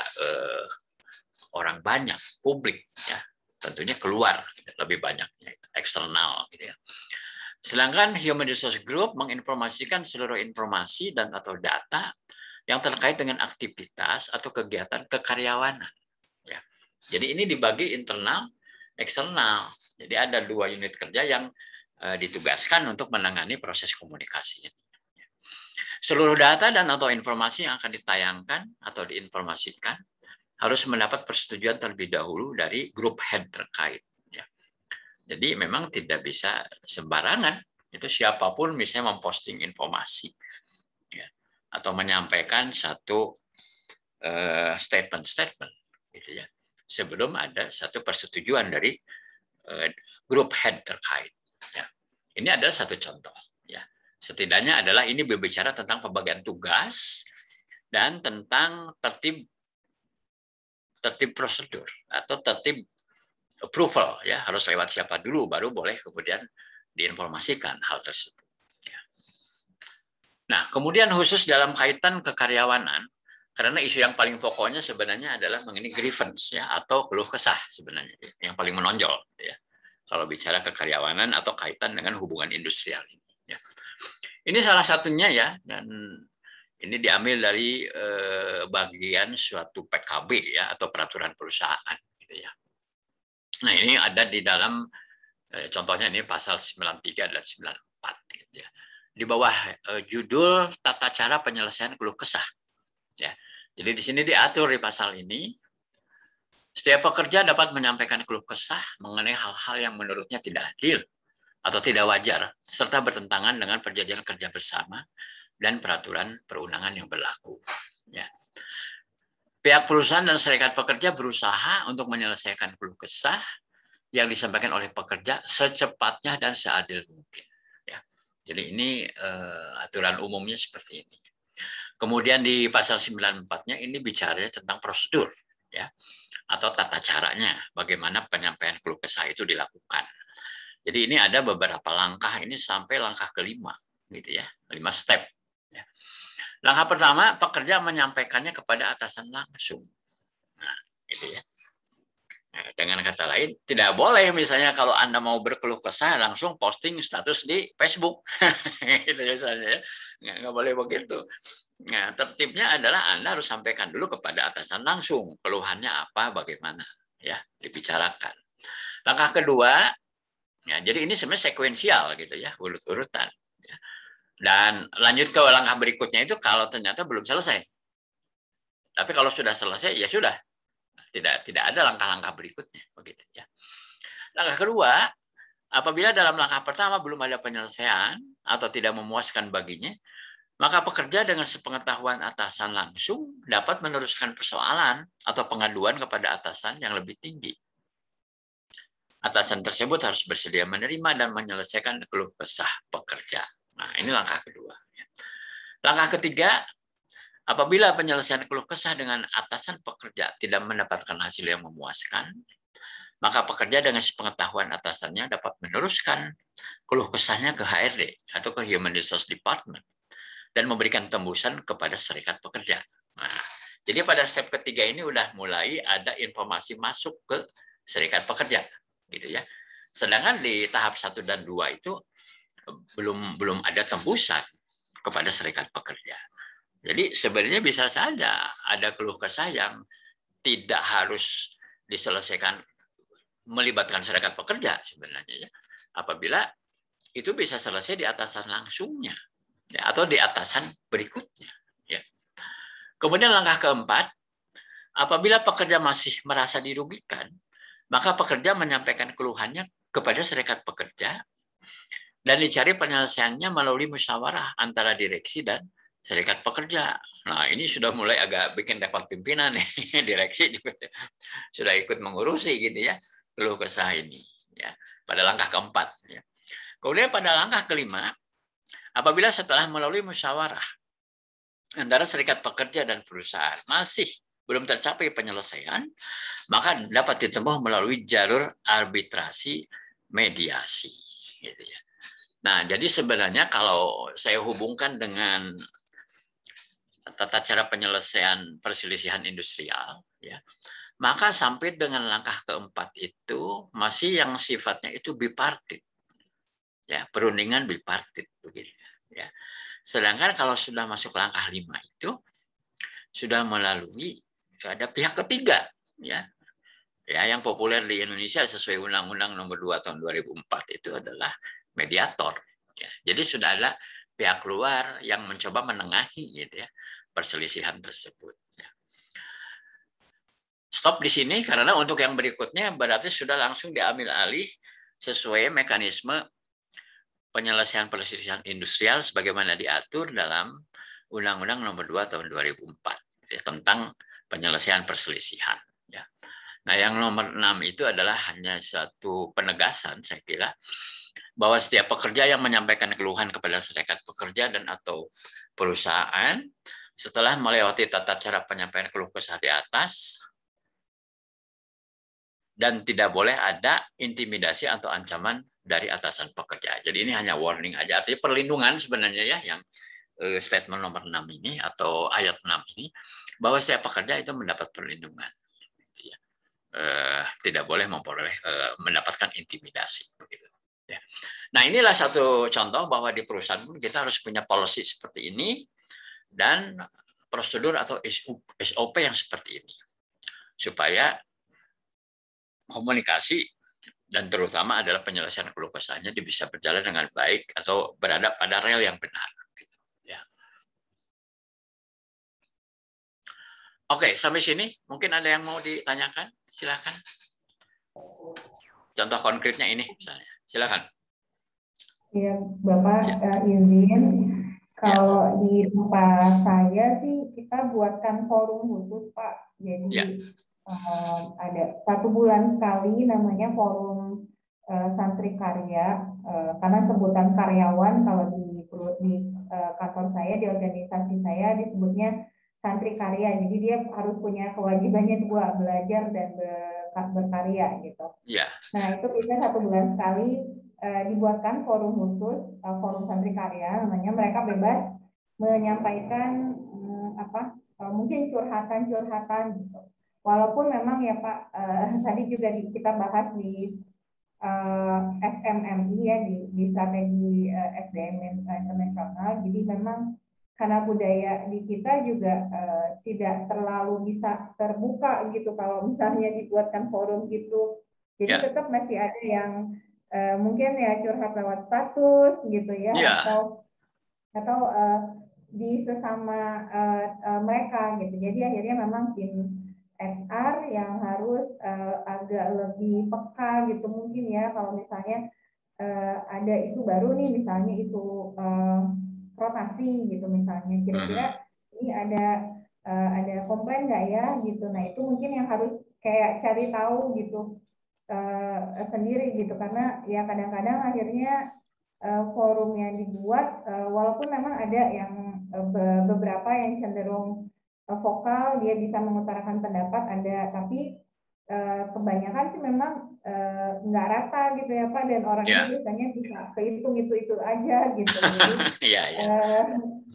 orang banyak, publik, ya, tentunya keluar lebih banyaknya, eksternal, gitu ya. Sedangkan Human Resource Group menginformasikan seluruh informasi dan atau data yang terkait dengan aktivitas atau kegiatan kekaryawanan. Ya. Jadi ini dibagi internal, eksternal. Jadi ada dua unit kerja yang ditugaskan untuk menangani proses komunikasi. Seluruh data dan atau informasi yang akan ditayangkan atau diinformasikan harus mendapat persetujuan terlebih dahulu dari grup head terkait. Ya. Jadi memang tidak bisa sembarangan. Itu siapapun misalnya memposting informasi ya, atau menyampaikan satu statement, gitu ya, sebelum ada satu persetujuan dari grup head terkait. Ya. Ini adalah satu contoh. Ya. Setidaknya adalah ini berbicara tentang pembagian tugas dan tentang tertib prosedur atau tertib approval, ya, harus lewat siapa dulu baru boleh kemudian diinformasikan hal tersebut. Ya. Nah, kemudian khusus dalam kaitan kekaryawanan, karena isu yang paling pokoknya sebenarnya adalah mengenai grievance ya atau keluh kesah sebenarnya yang paling menonjol ya. Kalau bicara kekaryawanan atau kaitan dengan hubungan industrial ini. Ya. Ini salah satunya ya, dan ini diambil dari bagian suatu PKB ya atau peraturan perusahaan. Gitu ya. Nah ini ada di dalam contohnya ini pasal 93 dan 94. Gitu ya. Di bawah judul tata cara penyelesaian keluh kesah. Ya. Jadi di sini diatur di pasal ini. Setiap pekerja dapat menyampaikan keluh kesah mengenai hal-hal yang menurutnya tidak adil atau tidak wajar, serta bertentangan dengan perjanjian kerja bersama dan peraturan perundangan yang berlaku. Ya. Pihak perusahaan dan serikat pekerja berusaha untuk menyelesaikan keluh kesah yang disampaikan oleh pekerja secepatnya dan seadil mungkin. Ya. Jadi ini aturan umumnya seperti ini. Kemudian di pasal 94-nya ini bicara tentang prosedur, ya, atau tata caranya, bagaimana penyampaian keluh kesah itu dilakukan. Jadi ini ada beberapa langkah, ini sampai langkah kelima, gitu ya, 5 step. Ya. Langkah pertama, pekerja menyampaikannya kepada atasan langsung. Nah, gitu ya. Nah, dengan kata lain, tidak boleh misalnya kalau Anda mau berkeluh kesah langsung posting status di Facebook, gitu misalnya, nggak boleh begitu. Nah, tertibnya adalah Anda harus sampaikan dulu kepada atasan langsung keluhannya apa, bagaimana, ya dibicarakan. Langkah kedua, ya, jadi ini sebenarnya sekuensial gitu ya, urut-urutan. Ya. Dan lanjut ke langkah berikutnya itu kalau ternyata belum selesai. Tapi kalau sudah selesai ya sudah, tidak ada langkah-langkah berikutnya begitu ya. Langkah kedua, apabila dalam langkah pertama belum ada penyelesaian atau tidak memuaskan baginya, maka pekerja dengan sepengetahuan atasan langsung dapat meneruskan persoalan atau pengaduan kepada atasan yang lebih tinggi. Atasan tersebut harus bersedia menerima dan menyelesaikan keluh kesah pekerja. Nah, ini langkah kedua. Langkah ketiga, apabila penyelesaian keluh kesah dengan atasan pekerja tidak mendapatkan hasil yang memuaskan, maka pekerja dengan sepengetahuan atasannya dapat meneruskan keluh kesahnya ke HRD atau ke Human Resource Department dan memberikan tembusan kepada serikat pekerja. Nah, jadi pada step ketiga ini udah mulai ada informasi masuk ke serikat pekerja, gitu ya. Sedangkan di tahap 1 dan 2 itu belum ada tembusan kepada serikat pekerja. Jadi sebenarnya bisa saja ada keluh kesah yang tidak harus diselesaikan melibatkan serikat pekerja sebenarnya ya. Apabila itu bisa selesai di atasan langsungnya ya, atau di atasan berikutnya ya. Kemudian langkah keempat, apabila pekerja masih merasa dirugikan, maka pekerja menyampaikan keluhannya kepada serikat pekerja dan dicari penyelesaiannya melalui musyawarah antara direksi dan serikat pekerja. Nah, ini sudah mulai agak bikin repot pimpinan nih. Direksi juga sudah ikut mengurusi gitu ya keluh kesah ini ya pada langkah keempat ya. Kemudian pada langkah kelima, apabila setelah melalui musyawarah antara serikat pekerja dan perusahaan masih belum tercapai penyelesaian, maka dapat ditempuh melalui jalur arbitrasi mediasi gitu ya. Nah, jadi sebenarnya kalau saya hubungkan dengan tata cara penyelesaian perselisihan industrial, ya, maka sampai dengan langkah keempat itu masih yang sifatnya itu bipartit, ya, perundingan bipartit begitu, ya. Sedangkan kalau sudah masuk langkah 5 itu sudah melalui ada pihak ketiga, ya, ya yang populer di Indonesia sesuai Undang-Undang Nomor 2 Tahun 2004 itu adalah mediator, ya. Jadi sudah ada pihak luar yang mencoba menengahi gitu ya perselisihan tersebut. Stop di sini karena untuk yang berikutnya berarti sudah langsung diambil alih sesuai mekanisme penyelesaian perselisihan industrial sebagaimana diatur dalam Undang-Undang Nomor 2 Tahun 2004 ya, tentang penyelesaian perselisihan. Ya. Nah, yang nomor 6 itu adalah hanya satu penegasan saya kira bahwa setiap pekerja yang menyampaikan keluhan kepada serikat pekerja dan atau perusahaan setelah melewati tata cara penyampaian keluh kesah di atas dan tidak boleh ada intimidasi atau ancaman dari atasan pekerja. Jadi ini hanya warning aja, artinya perlindungan sebenarnya ya yang statement nomor 6 ini atau ayat 6 ini bahwa setiap pekerja itu mendapat perlindungan. Tidak boleh mendapatkan intimidasi begitu. Ya. Nah, inilah satu contoh bahwa di perusahaan pun kita harus punya policy seperti ini dan prosedur atau SOP yang seperti ini supaya komunikasi dan terutama adalah penyelesaian keluh kesahnya bisa berjalan dengan baik atau berada pada rel yang benar. Gitu. Ya. Oke, sampai sini mungkin ada yang mau ditanyakan, silakan. Contoh konkretnya ini misalnya, silakan. Ya, Bapak izin, kalau di tempat saya sih kita buatkan forum khusus Pak. Jadi ada 1 bulan sekali namanya forum santri karya, karena sebutan karyawan kalau di kantor saya, di organisasi saya disebutnya santri karya. Jadi dia harus punya kewajibannya 2, belajar dan berkarya gitu. Nah itu kita 1 bulan sekali dibuatkan forum khusus, forum santri karya namanya. Mereka bebas menyampaikan mungkin curhatan gitu. walaupun memang ya Pak, tadi juga kita bahas di SMMI ya, di strategi SDM internasional. Jadi memang karena budaya di kita juga tidak terlalu bisa terbuka gitu kalau misalnya dibuatkan forum gitu. Jadi tetap masih ada yang mungkin ya curhat lewat status gitu ya, atau di sesama mereka gitu. Jadi akhirnya memang tim HR yang harus agak lebih peka gitu mungkin ya, kalau misalnya ada isu baru nih, misalnya isu rotasi gitu misalnya, kira-kira ini ada komplain nggak ya gitu. Nah itu mungkin yang harus kayak cari tahu gitu sendiri gitu, karena ya kadang-kadang akhirnya forum yang dibuat walaupun memang ada yang beberapa yang cenderung vokal, dia bisa mengutarakan pendapat, ada, tapi kebanyakan sih memang nggak rata gitu ya Pak, dan orangnya biasanya bisa kehitung itu aja gitu. Jadi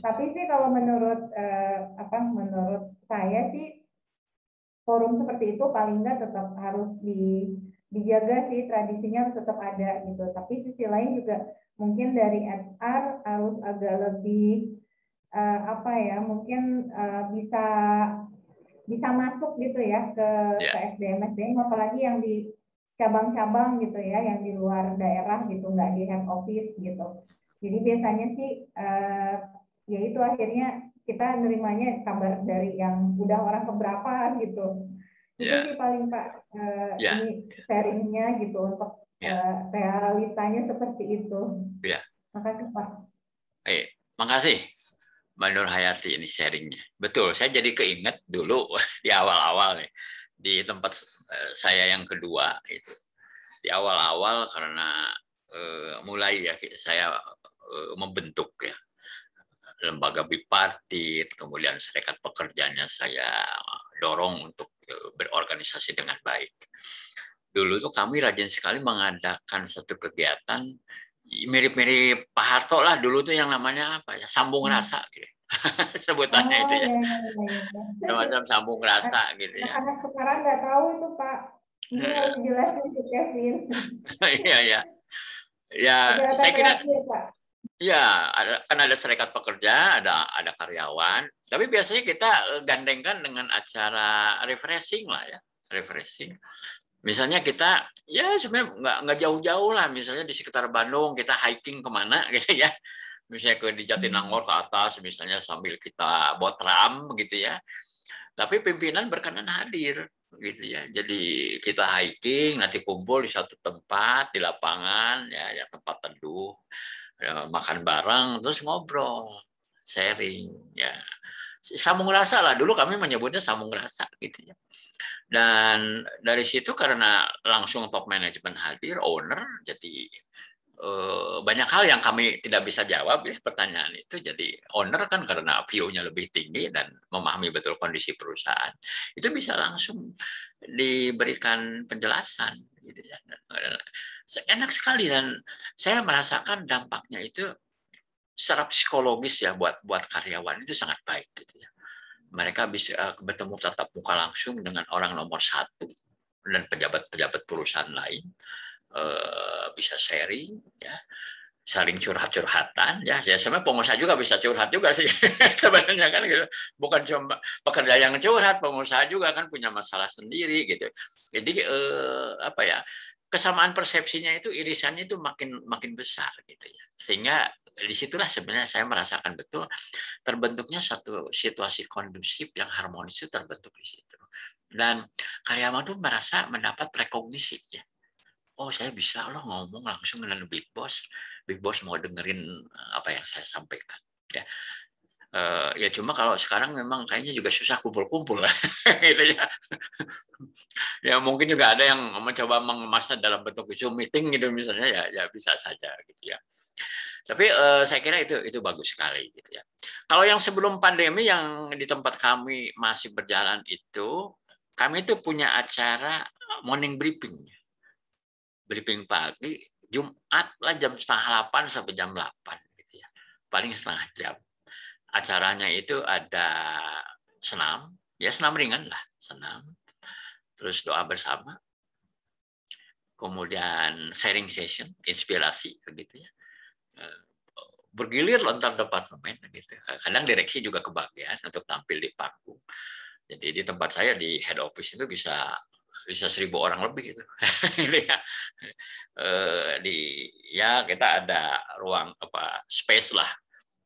tapi sih kalau menurut menurut saya sih forum seperti itu paling nggak tetap harus dijaga sih, tradisinya harus tetap ada gitu. Tapi sisi lain juga mungkin dari HR harus agak lebih mungkin bisa masuk gitu ya ke SDM, apalagi yang di cabang-cabang gitu ya, yang di luar daerah gitu, nggak di head office gitu. Jadi biasanya sih ya itu akhirnya kita nerimanya kabar dari yang udah orang keberapa gitu. Itu sih paling Pak ini sharingnya gitu untuk realitanya seperti itu. Makasih Pak. Makasih Mbak Nur Hayati ini sharingnya. Betul, saya jadi keinget dulu di awal-awal nih, di tempat saya yang kedua itu. Di awal-awal karena mulai ya saya membentuk ya lembaga bipartit, kemudian serikat pekerjanya saya dorong untuk berorganisasi dengan baik. Dulu tuh kami rajin sekali mengadakan satu kegiatan mirip-mirip Pak Harto lah dulu tuh, yang namanya apa ya, sambung rasa gitu. Sebutannya itu ya. Semacam sambung rasa gitu ya. Anak sekarang nggak tahu itu Pak. Ini harus jelasin ke Kevin. Iya ya. Ya, saya kira ya, kan ada serikat pekerja, ada karyawan. Tapi biasanya kita gandengkan dengan acara refreshing lah ya, refreshing. Misalnya kita ya sebenarnya nggak jauh-jauh lah, misalnya di sekitar Bandung kita hiking kemana gitu ya, misalnya ke di Jatinangor ke atas misalnya, sambil kita botram gitu ya, tapi pimpinan berkenan hadir gitu ya. Jadi kita hiking, nanti kumpul di satu tempat di lapangan ya tempat teduh, ya, makan bareng terus ngobrol, sharing ya, sambung rasa lah, dulu kami menyebutnya sambung rasa gitu ya. Dan dari situ karena langsung top management hadir, owner, jadi banyak hal yang kami tidak bisa jawab ya pertanyaan itu. Jadi owner kan karena view-nya lebih tinggi dan memahami betul kondisi perusahaan, itu bisa langsung diberikan penjelasan gitu ya. Enak sekali, dan saya merasakan dampaknya itu secara psikologis ya buat karyawan itu sangat baik gitu ya. Mereka bisa bertemu tatap muka langsung dengan orang nomor satu dan pejabat-pejabat perusahaan lain, bisa sharing ya, saling curhat-curhatan ya. Sebenarnya pengusaha juga bisa curhat juga sih sebenarnya kan gitu. Bukan cuma pekerja yang curhat, pengusaha juga kan punya masalah sendiri gitu. Jadi kesamaan persepsinya itu, irisannya itu makin besar gitu ya. Sehingga disitulah sebenarnya saya merasakan betul terbentuknya satu situasi kondusif yang harmonis itu terbentuk di situ. Dan karyawan itu merasa mendapat rekognisi ya. Oh, saya bisa loh ngomong langsung dengan Big Boss. Big Boss mau dengerin apa yang saya sampaikan. Ya, ya cuma kalau sekarang memang kayaknya juga susah kumpul-kumpul gitu ya. Ya mungkin juga ada yang mencoba mengemasnya dalam bentuk Zoom meeting gitu misalnya, ya bisa saja gitu ya. Tapi saya kira itu bagus sekali gitu ya. Kalau yang sebelum pandemi yang di tempat kami masih berjalan itu, kami itu punya acara morning briefing. Briefing pagi, Jumat lah jam 7:30 sampai jam 8 gitu ya. Paling setengah jam. Acaranya itu ada senam, ya senam ringan lah, senam. terus doa bersama, kemudian sharing session, inspirasi begitu ya. Bergilir lontar departemen gitu. Kadang direksi juga kebagian untuk tampil di panggung. Jadi di tempat saya di head office itu bisa 1.000 orang lebih itu. Ya kita ada ruang space lah,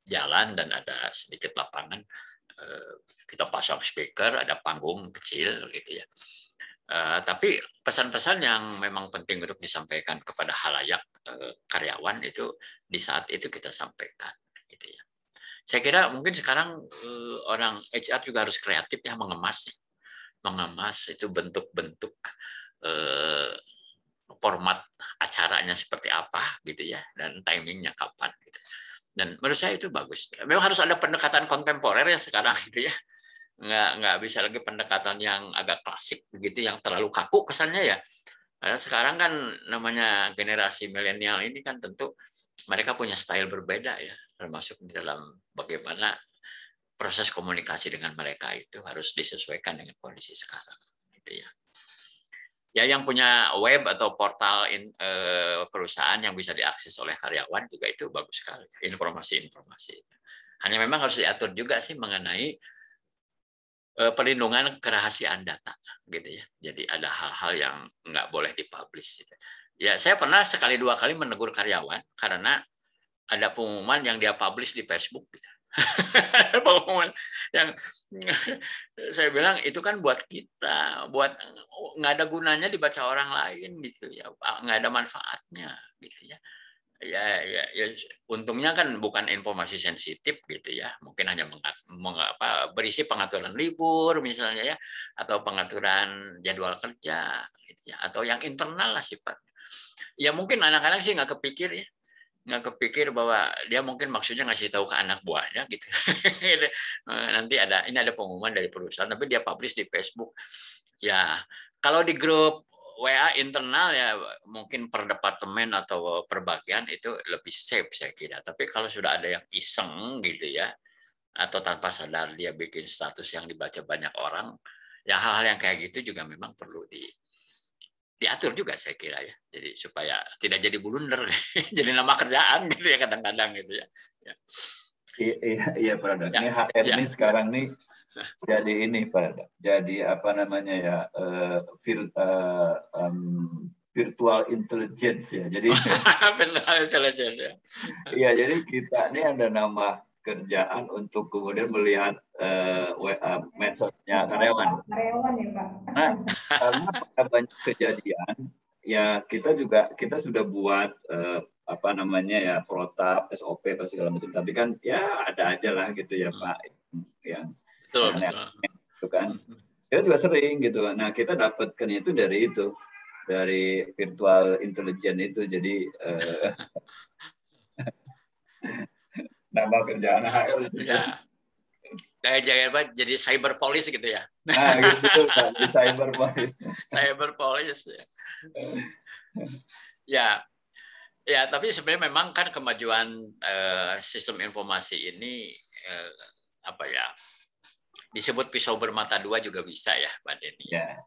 jalan dan ada sedikit lapangan. Kita pasang speaker, ada panggung kecil gitu ya. Tapi pesan-pesan yang memang penting untuk disampaikan kepada halayak karyawan itu di saat itu kita sampaikan gitu ya. Saya kira mungkin sekarang orang HR juga harus kreatif ya, mengemas itu bentuk-bentuk format acaranya seperti apa gitu ya, dan timingnya kapan gitu. Dan menurut saya itu bagus. Memang harus ada pendekatan kontemporer ya sekarang gitu ya. Nggak bisa lagi pendekatan yang agak klasik begitu, yang terlalu kaku kesannya ya. Karena sekarang kan namanya generasi milenial ini kan tentu mereka punya style berbeda ya, termasuk di dalam bagaimana proses komunikasi dengan mereka itu harus disesuaikan dengan kondisi sekarang gitu ya. Ya yang punya web atau portal perusahaan yang bisa diakses oleh karyawan juga itu bagus sekali, informasi-informasi itu. Hanya memang harus diatur juga sih mengenai perlindungan kerahasiaan data gitu ya. Jadi ada hal-hal yang nggak boleh dipublish gitu. Ya saya pernah sekali dua kali menegur karyawan karena ada pengumuman yang dia publish di Facebook gitu. Pengumuman yang saya bilang itu kan buat kita, buat nggak ada gunanya dibaca orang lain gitu ya, nggak ada manfaatnya gitu ya. Ya, untungnya kan bukan informasi sensitif gitu ya, mungkin hanya berisi pengaturan libur misalnya ya, atau pengaturan jadwal kerja gitu ya, atau yang internal lah sifatnya. Ya mungkin anak-anak sih nggak kepikir bahwa dia mungkin maksudnya ngasih tahu ke anak buahnya gitu. Nanti ini ada pengumuman dari perusahaan tapi dia publish di Facebook. Ya kalau di grup WA internal ya mungkin per departemen atau per bagian itu lebih safe saya kira. Tapi kalau sudah ada yang iseng gitu ya, atau tanpa sadar dia bikin status yang dibaca banyak orang, ya hal-hal yang kayak gitu juga memang perlu diatur juga saya kira ya. Jadi supaya tidak jadi blunder, jadi nama kerjaan gitu ya kadang-kadang gitu ya. Iya Pak Dadang. Ini HR ini sekarang nih jadi ini Pak. Jadi apa namanya ya virtual intelligence ya. Jadi virtual intelligence ya. Iya, jadi kita ini ada nama kerjaan untuk kemudian melihat medsosnya karyawan. Karyawan ya Pak. Nah, karena pada banyak kejadian ya kita sudah buat apa namanya ya protap, SOP atau segala macam. Tapi kan ya ada aja lah gitu ya Pak yang aneh itu kan. Kita juga sering gitu. Nah kita dapatkan itu dari virtual intelligence itu. Jadi nama kerjaan HR ya. Jadi cyber police gitu ya. Nah, gitu Pak, di cyber police. Cyber police ya. Ya, tapi sebenarnya memang kan kemajuan sistem informasi ini apa ya? Disebut pisau bermata dua juga bisa ya, Pak Denny. Yeah.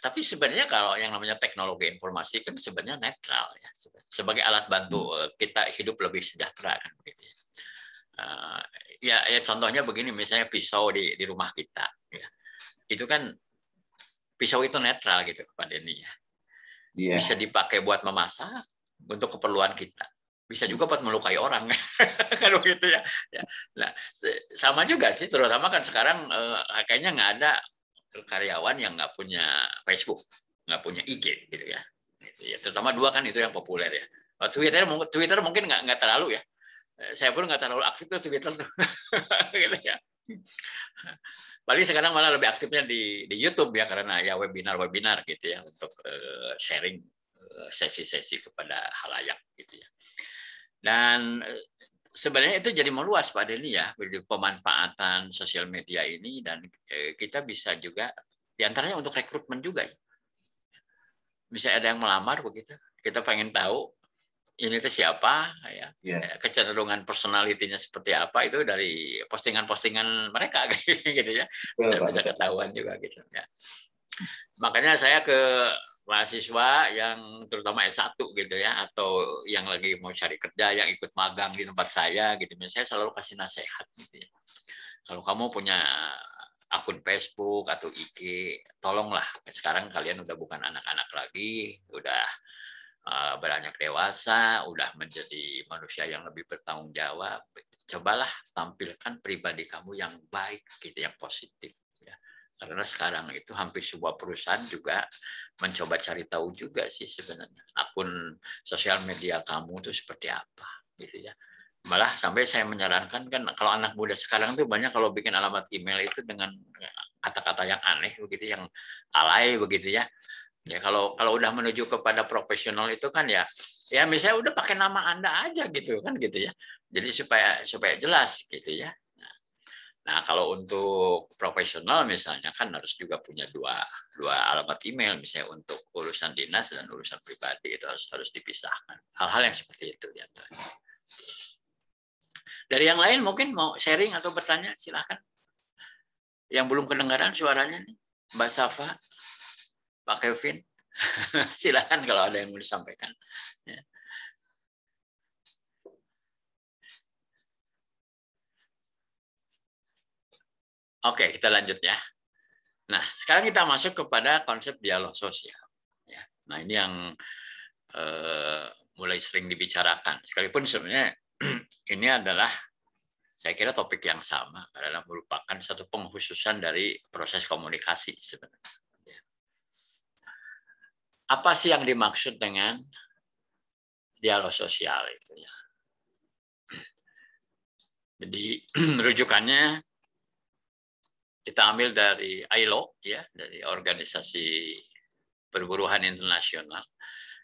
Tapi sebenarnya kalau yang namanya teknologi informasi kan sebenarnya netral ya, sebagai alat bantu kita hidup lebih sejahtera kan begitu. Ya contohnya begini, misalnya pisau di rumah kita, ya. Itu kan pisau itu netral gitu Pak Denny ya. Yeah. Bisa dipakai buat memasak untuk keperluan kita. Bisa juga buat melukai orang kalau gitu ya. Nah, sama juga sih, terutama kan sekarang kayaknya nggak ada karyawan yang nggak punya Facebook, nggak punya IG gitu ya. Terutama dua kan itu yang populer ya. Twitter mungkin nggak terlalu ya. Saya pun nggak terlalu aktif tuh Twitter tuh. Gitu ya. Paling sekarang malah lebih aktifnya di YouTube ya, karena ya webinar gitu ya untuk sharing sesi-sesi kepada halayak gitu ya. Dan sebenarnya itu jadi meluas Pak Denny ya, pemanfaatan sosial media ini, dan kita bisa juga diantaranya untuk rekrutmen juga ya. Bisa ada yang melamar begitu, kita pengen tahu ini itu siapa ya, kecenderungan personalitinya seperti apa, itu dari postingan-postingan mereka gitu ya, bisa ketahuan juga gitu ya. Makanya saya ke mahasiswa yang terutama S1 gitu ya, atau yang lagi mau cari kerja, yang ikut magang di tempat saya gitu, saya selalu kasih nasihat gitu ya. Kalau kamu punya akun Facebook atau IG, tolonglah, sekarang kalian udah bukan anak-anak lagi, udah beranjak dewasa, udah menjadi manusia yang lebih bertanggung jawab. Cobalah tampilkan pribadi kamu yang baik, gitu, yang positif. Ya. Karena sekarang itu hampir sebuah perusahaan juga mencoba cari tahu juga sih sebenarnya akun sosial media kamu itu seperti apa, gitu ya. Malah sampai saya menyarankan kan kalau anak muda sekarang tuh banyak kalau bikin alamat email itu dengan kata-kata yang aneh begitu, yang alay begitu ya. Ya kalau udah menuju kepada profesional itu kan ya misalnya udah pakai nama Anda aja gitu kan gitu ya. Jadi supaya jelas gitu ya. Nah, kalau untuk profesional misalnya kan harus juga punya dua alamat email, misalnya untuk urusan dinas dan urusan pribadi, itu harus dipisahkan. Hal-hal yang seperti itu ya. Dari yang lain mungkin mau sharing atau bertanya, silakan. Yang belum kedengaran suaranya nih, Mbak Safa, Pak Kevin, silakan kalau ada yang mau disampaikan. Ya. Oke, kita lanjut ya. Nah, sekarang kita masuk kepada konsep dialog sosial. Ya. Nah, ini yang mulai sering dibicarakan. Sekalipun sebenarnya ini adalah, saya kira topik yang sama, karena merupakan satu pengkhususan dari proses komunikasi sebenarnya. Apa sih yang dimaksud dengan dialog sosial itu ya? Jadi rujukannya kita ambil dari ILO ya, dari Organisasi Perburuhan Internasional.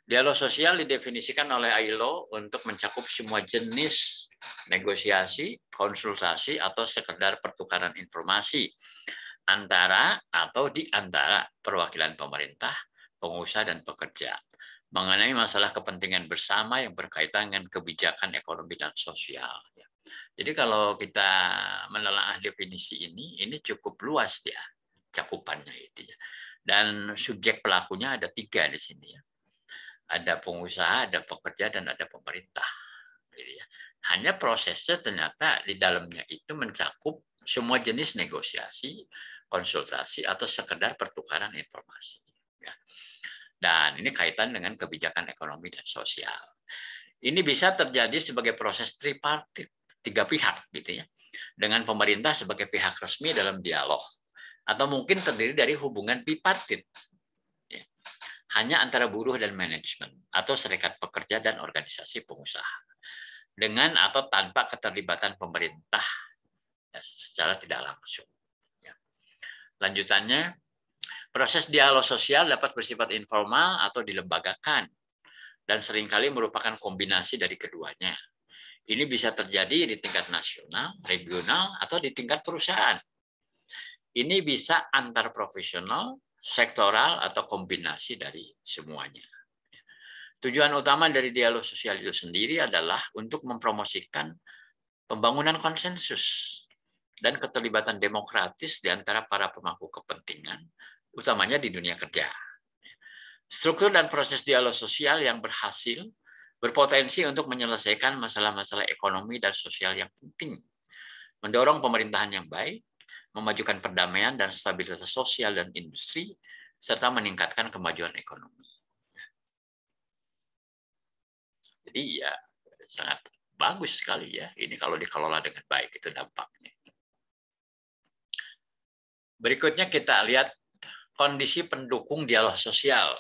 Dialog sosial didefinisikan oleh ILO untuk mencakup semua jenis negosiasi, konsultasi, atau sekedar pertukaran informasi antara atau di antara perwakilan pemerintah, pengusaha, dan pekerja mengenai masalah kepentingan bersama yang berkaitan dengan kebijakan ekonomi dan sosial. Jadi kalau kita menelaah definisi ini cukup luas ya cakupannya itu ya. Dan subjek pelakunya ada 3 di sini ya. Ada pengusaha, ada pekerja, dan ada pemerintah. Hanya prosesnya ternyata di dalamnya itu mencakup semua jenis negosiasi, konsultasi, atau sekedar pertukaran informasi. Dan ini kaitan dengan kebijakan ekonomi dan sosial. Ini bisa terjadi sebagai proses tripartit, 3 pihak gitu ya, dengan pemerintah sebagai pihak resmi dalam dialog, atau mungkin terdiri dari hubungan bipartit, ya, hanya antara buruh dan manajemen, atau serikat pekerja dan organisasi pengusaha, dengan atau tanpa keterlibatan pemerintah ya, secara tidak langsung. Ya. Lanjutannya, proses dialog sosial dapat bersifat informal atau dilembagakan, dan seringkali merupakan kombinasi dari keduanya. Ini bisa terjadi di tingkat nasional, regional, atau di tingkat perusahaan. Ini bisa antar profesional, sektoral, atau kombinasi dari semuanya. Tujuan utama dari dialog sosial itu sendiri adalah untuk mempromosikan pembangunan konsensus dan keterlibatan demokratis di antara para pemangku kepentingan, utamanya di dunia kerja. Struktur dan proses dialog sosial yang berhasil berpotensi untuk menyelesaikan masalah-masalah ekonomi dan sosial yang penting, mendorong pemerintahan yang baik, memajukan perdamaian dan stabilitas sosial dan industri, serta meningkatkan kemajuan ekonomi. Jadi ya sangat bagus sekali ya ini kalau dikelola dengan baik itu dampaknya. Berikutnya kita lihat kondisi pendukung dialog sosial.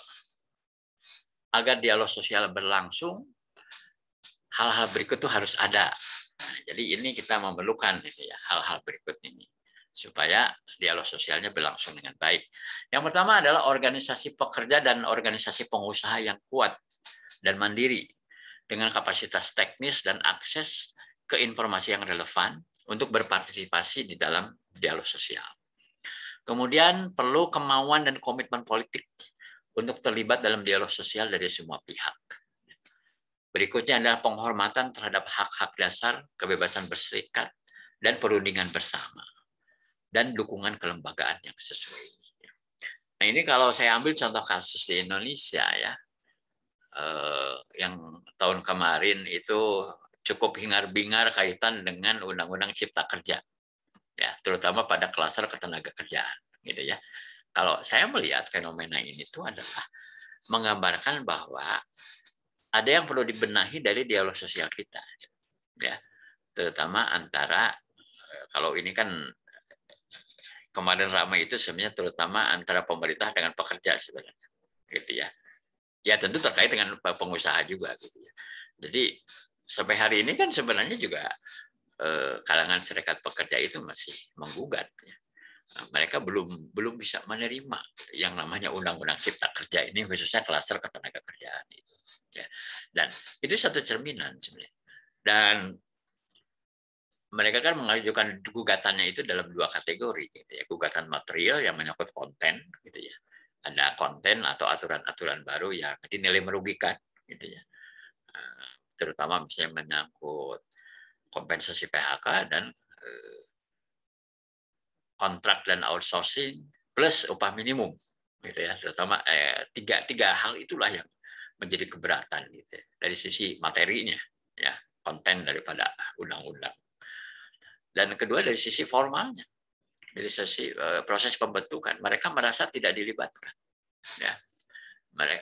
Agar dialog sosial berlangsung, hal-hal berikut itu harus ada. Jadi ini kita memerlukan ini ya, hal-hal berikut ini supaya dialog sosialnya berlangsung dengan baik. Yang pertama adalah organisasi pekerja dan organisasi pengusaha yang kuat dan mandiri dengan kapasitas teknis dan akses ke informasi yang relevan untuk berpartisipasi di dalam dialog sosial. Kemudian perlu kemauan dan komitmen politik untuk terlibat dalam dialog sosial dari semua pihak. Berikutnya adalah penghormatan terhadap hak-hak dasar, kebebasan berserikat, dan perundingan bersama, dan dukungan kelembagaan yang sesuai. Nah ini kalau saya ambil contoh kasus di Indonesia ya, yang tahun kemarin itu cukup hingar-bingar kaitan dengan Undang-Undang Cipta Kerja, ya terutama pada klaster ketenagakerjaan, gitu ya. Kalau saya melihat fenomena ini itu adalah menggambarkan bahwa ada yang perlu dibenahi dari dialog sosial kita, ya terutama antara kalau ini kan kemarin ramai itu sebenarnya terutama antara pemerintah dengan pekerja sebenarnya, gitu ya. Ya tentu terkait dengan pengusaha juga, gitu ya. Jadi sampai hari ini kan sebenarnya juga kalangan serikat pekerja itu masih menggugat. Ya. Mereka belum bisa menerima yang namanya Undang-Undang Cipta Kerja ini, khususnya klaster ketenagakerjaan itu. Ya. Dan itu satu cerminan sebenarnya. Dan mereka kan mengajukan gugatannya itu dalam dua kategori, gitu ya. Gugatan material yang menyangkut konten, gitu ya. Ada konten atau aturan-aturan baru yang dinilai merugikan, gitu ya. Terutama misalnya menyangkut kompensasi PHK dan kontrak dan outsourcing plus upah minimum, gitu ya. Terutama tiga hal itulah yang menjadi keberatan, gitu ya. Dari sisi materinya, ya konten daripada undang-undang. Dan kedua dari sisi formalnya, dari sisi proses pembentukan, mereka merasa tidak dilibatkan, ya.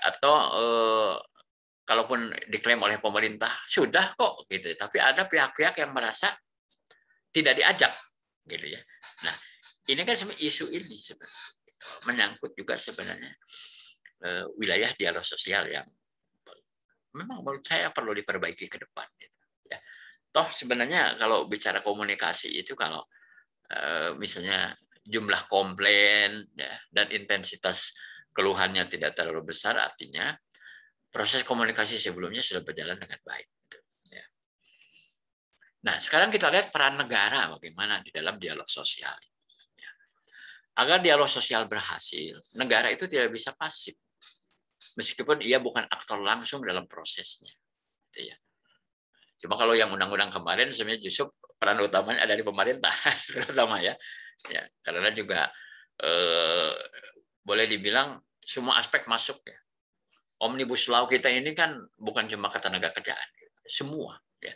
Atau kalaupun diklaim oleh pemerintah sudah kok, gitu. Tapi ada pihak-pihak yang merasa tidak diajak, gitu ya. Nah, ini kan isu ini sebenarnya menyangkut juga sebenarnya wilayah dialog sosial yang memang menurut saya perlu diperbaiki ke depan, gitu. Ya. Toh sebenarnya kalau bicara komunikasi itu kalau misalnya jumlah komplain ya, dan intensitas keluhannya tidak terlalu besar, artinya proses komunikasi sebelumnya sudah berjalan dengan baik. Ya. Nah, sekarang kita lihat peran negara bagaimana di dalam dialog sosial. Ya. Agar dialog sosial berhasil, negara itu tidak bisa pasif, meskipun ia bukan aktor langsung dalam prosesnya. Gitu ya. Cuma kalau yang undang-undang kemarin sebenarnya justru peran utamanya ada di pemerintah, terutama ya. Ya, karena juga boleh dibilang semua aspek masuk ya. Omnibus Law kita ini kan bukan cuma ketenagakerjaan, semua ya.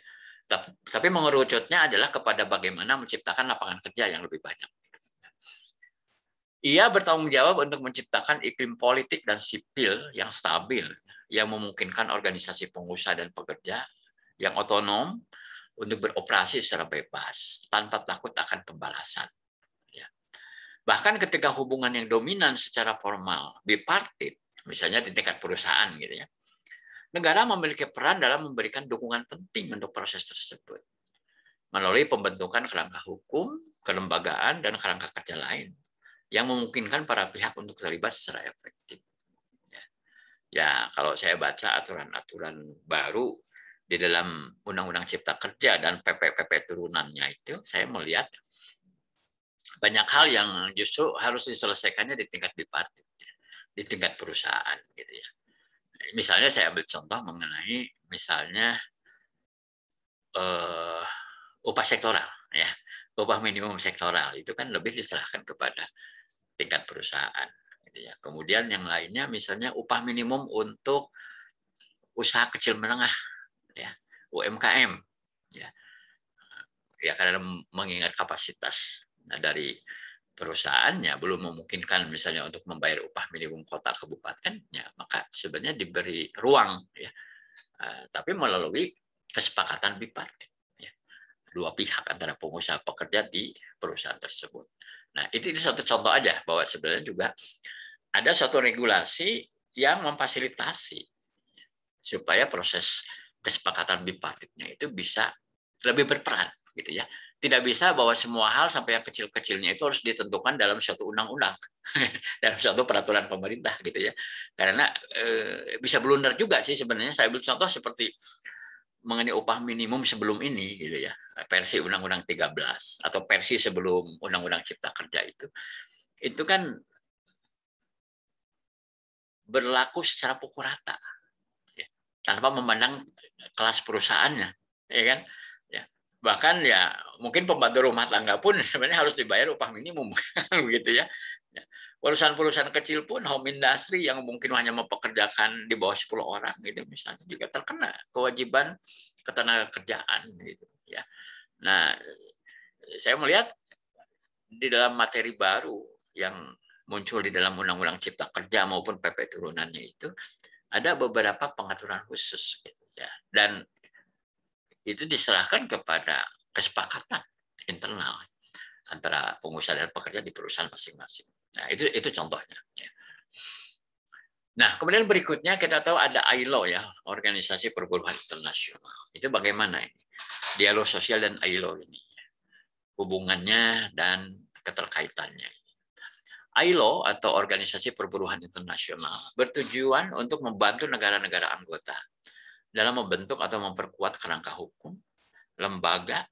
Tapi mengerucutnya adalah kepada bagaimana menciptakan lapangan kerja yang lebih banyak. Ia bertanggung jawab untuk menciptakan iklim politik dan sipil yang stabil, yang memungkinkan organisasi pengusaha dan pekerja yang otonom untuk beroperasi secara bebas tanpa takut akan pembalasan. Ya. Bahkan ketika hubungan yang dominan secara formal bipartit, misalnya di tingkat perusahaan, gitu ya, negara memiliki peran dalam memberikan dukungan penting untuk proses tersebut melalui pembentukan kerangka hukum, kelembagaan, dan kerangka kerja lain yang memungkinkan para pihak untuk terlibat secara efektif. Ya, kalau saya baca aturan-aturan baru di dalam Undang-Undang Cipta Kerja dan PP-PP turunannya itu, saya melihat banyak hal yang justru harus diselesaikannya di tingkat bipartit, di tingkat perusahaan, gitu ya. Misalnya saya ambil contoh mengenai misalnya upah sektoral, ya, upah minimum sektoral itu kan lebih diserahkan kepada tingkat perusahaan, gitu ya. Kemudian yang lainnya misalnya upah minimum untuk usaha kecil menengah, ya, UMKM, ya karena mengingat kapasitas dari perusahaannya belum memungkinkan misalnya untuk membayar upah minimum kota kabupaten, ya maka sebenarnya diberi ruang, ya, tapi melalui kesepakatan bipartit, ya, dua pihak antara pengusaha pekerja di perusahaan tersebut. Nah itu satu contoh aja bahwa sebenarnya juga ada suatu regulasi yang memfasilitasi supaya proses kesepakatan bipartitnya itu bisa lebih berperan, gitu ya. Tidak bisa bahwa semua hal sampai yang kecil-kecilnya itu harus ditentukan dalam suatu undang-undang, dalam suatu peraturan pemerintah, gitu ya. Karena bisa blunder juga sih sebenarnya. Saya ambil contoh seperti mengenai upah minimum sebelum ini, gitu ya, versi Undang-Undang 13 atau versi sebelum Undang-Undang Cipta Kerja itu kan berlaku secara pukul rata, ya, tanpa memandang kelas perusahaannya, ya kan? Ya. Bahkan ya mungkin pembantu rumah tangga pun sebenarnya harus dibayar upah minimum, begitu ya. Perusahaan-perusahaan kecil pun home industry yang mungkin hanya mempekerjakan di bawah 10 orang gitu misalnya juga terkena kewajiban ketenagakerjaan gitu ya. Nah, saya melihat di dalam materi baru yang muncul di dalam Undang-Undang Cipta Kerja maupun PP turunannya itu ada beberapa pengaturan khusus gitu ya. Dan itu diserahkan kepada kesepakatan internal antara pengusaha dan pekerja di perusahaan masing-masing. Nah, itu contohnya. Nah, kemudian berikutnya kita tahu ada ILO ya, Organisasi Perburuhan Internasional. Itu bagaimana ini? Dialog sosial dan ILO ini. Hubungannya dan keterkaitannya. ILO atau Organisasi Perburuhan Internasional bertujuan untuk membantu negara-negara anggota dalam membentuk atau memperkuat kerangka hukum, lembaga,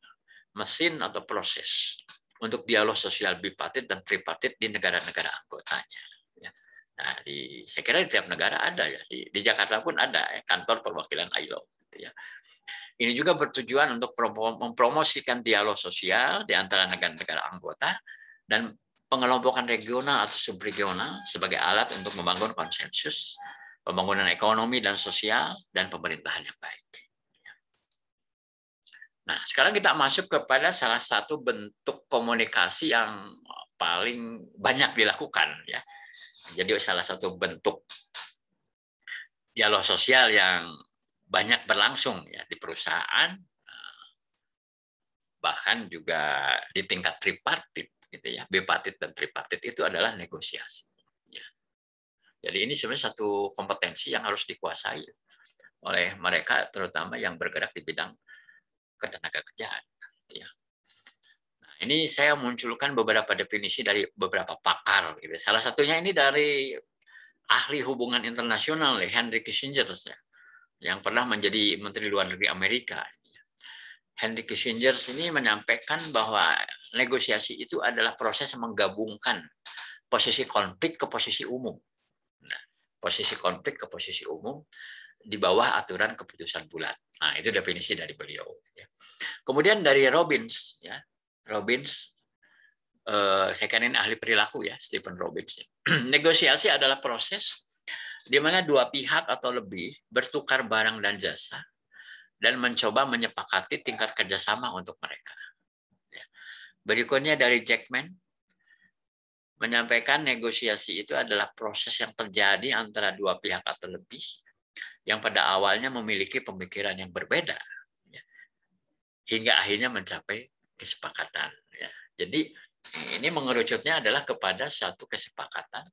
mesin atau proses untuk dialog sosial bipartit dan tripartit di negara-negara anggotanya. Nah, saya kira di tiap negara ada ya. Di Jakarta pun ada ya, kantor perwakilan ILO. Gitu ya. Ini juga bertujuan untuk mempromosikan dialog sosial di antara negara-negara anggota dan pengelompokan regional atau subregional sebagai alat untuk membangun konsensus, pembangunan ekonomi dan sosial, dan pemerintahan yang baik. Nah, sekarang kita masuk kepada salah satu bentuk komunikasi yang paling banyak dilakukan ya. Jadi salah satu bentuk dialog sosial yang banyak berlangsung ya di perusahaan, bahkan juga di tingkat tripartit gitu ya. Bipartit dan tripartit itu adalah negosiasi. Ya. Jadi ini sebenarnya satu kompetensi yang harus dikuasai oleh mereka terutama yang bergerak di bidang ketenagakerjaan. Ya. Nah, ini saya munculkan beberapa definisi dari beberapa pakar. Gitu. Salah satunya ini dari ahli hubungan internasional, Henry Kissinger, yang pernah menjadi Menteri Luar Negeri Amerika. Henry Kissinger ini menyampaikan bahwa negosiasi itu adalah proses menggabungkan posisi konflik ke posisi umum. Nah, posisi konflik ke posisi umum di bawah aturan keputusan bulat. Nah, itu definisi dari beliau. Kemudian dari Robbins, ya, saya kan ini ahli perilaku ya, Stephen Robbins. Negosiasi adalah proses di mana dua pihak atau lebih bertukar barang dan jasa dan mencoba menyepakati tingkat kerjasama untuk mereka. Berikutnya dari Jackman, menyampaikan negosiasi itu adalah proses yang terjadi antara dua pihak atau lebih yang pada awalnya memiliki pemikiran yang berbeda hingga akhirnya mencapai kesepakatan. Jadi ini mengerucutnya adalah kepada satu kesepakatan,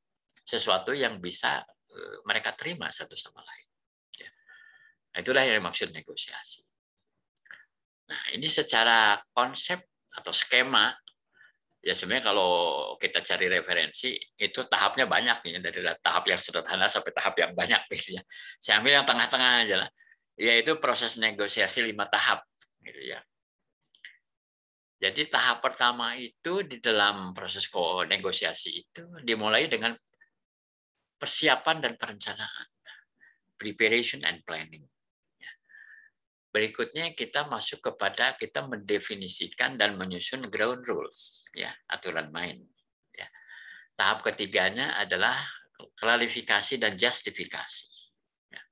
sesuatu yang bisa mereka terima satu sama lain. Nah, itulah yang dimaksud negosiasi. Nah, ini secara konsep atau skema, ya sebenarnya kalau kita cari referensi, itu tahapnya banyak ya, dari tahap yang sederhana sampai tahap yang banyak. Gitu ya. Saya ambil yang tengah-tengah aja lah, yaitu proses negosiasi 5 tahap. Gitu ya. Jadi tahap pertama itu di dalam proses negosiasi itu dimulai dengan persiapan dan perencanaan, preparation and planning. Berikutnya kita masuk kepada kita mendefinisikan dan menyusun ground rules, ya, aturan main. Ya. Tahap ketiganya adalah klarifikasi dan justifikasi. Ya.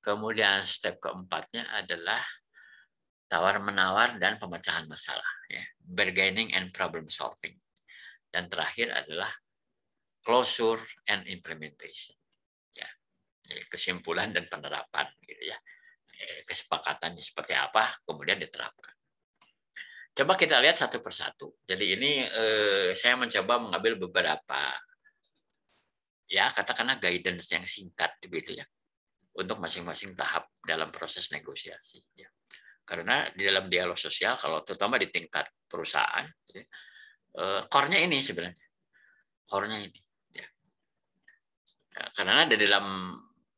Kemudian step keempatnya adalah tawar-menawar dan pemecahan masalah, ya. Bargaining and problem solving. Dan terakhir adalah closure and implementation. Ya. Kesimpulan dan penerapan, gitu ya. Kesepakatannya seperti apa, kemudian diterapkan. Coba kita lihat satu persatu. Jadi ini saya mencoba mengambil beberapa, ya katakanlah guidance yang singkat begitu ya, untuk masing-masing tahap dalam proses negosiasi. Ya. Karena di dalam dialog sosial, kalau terutama di tingkat perusahaan, ya, core-nya ini sebenarnya, core-nya ini. Ya. Karena di dalam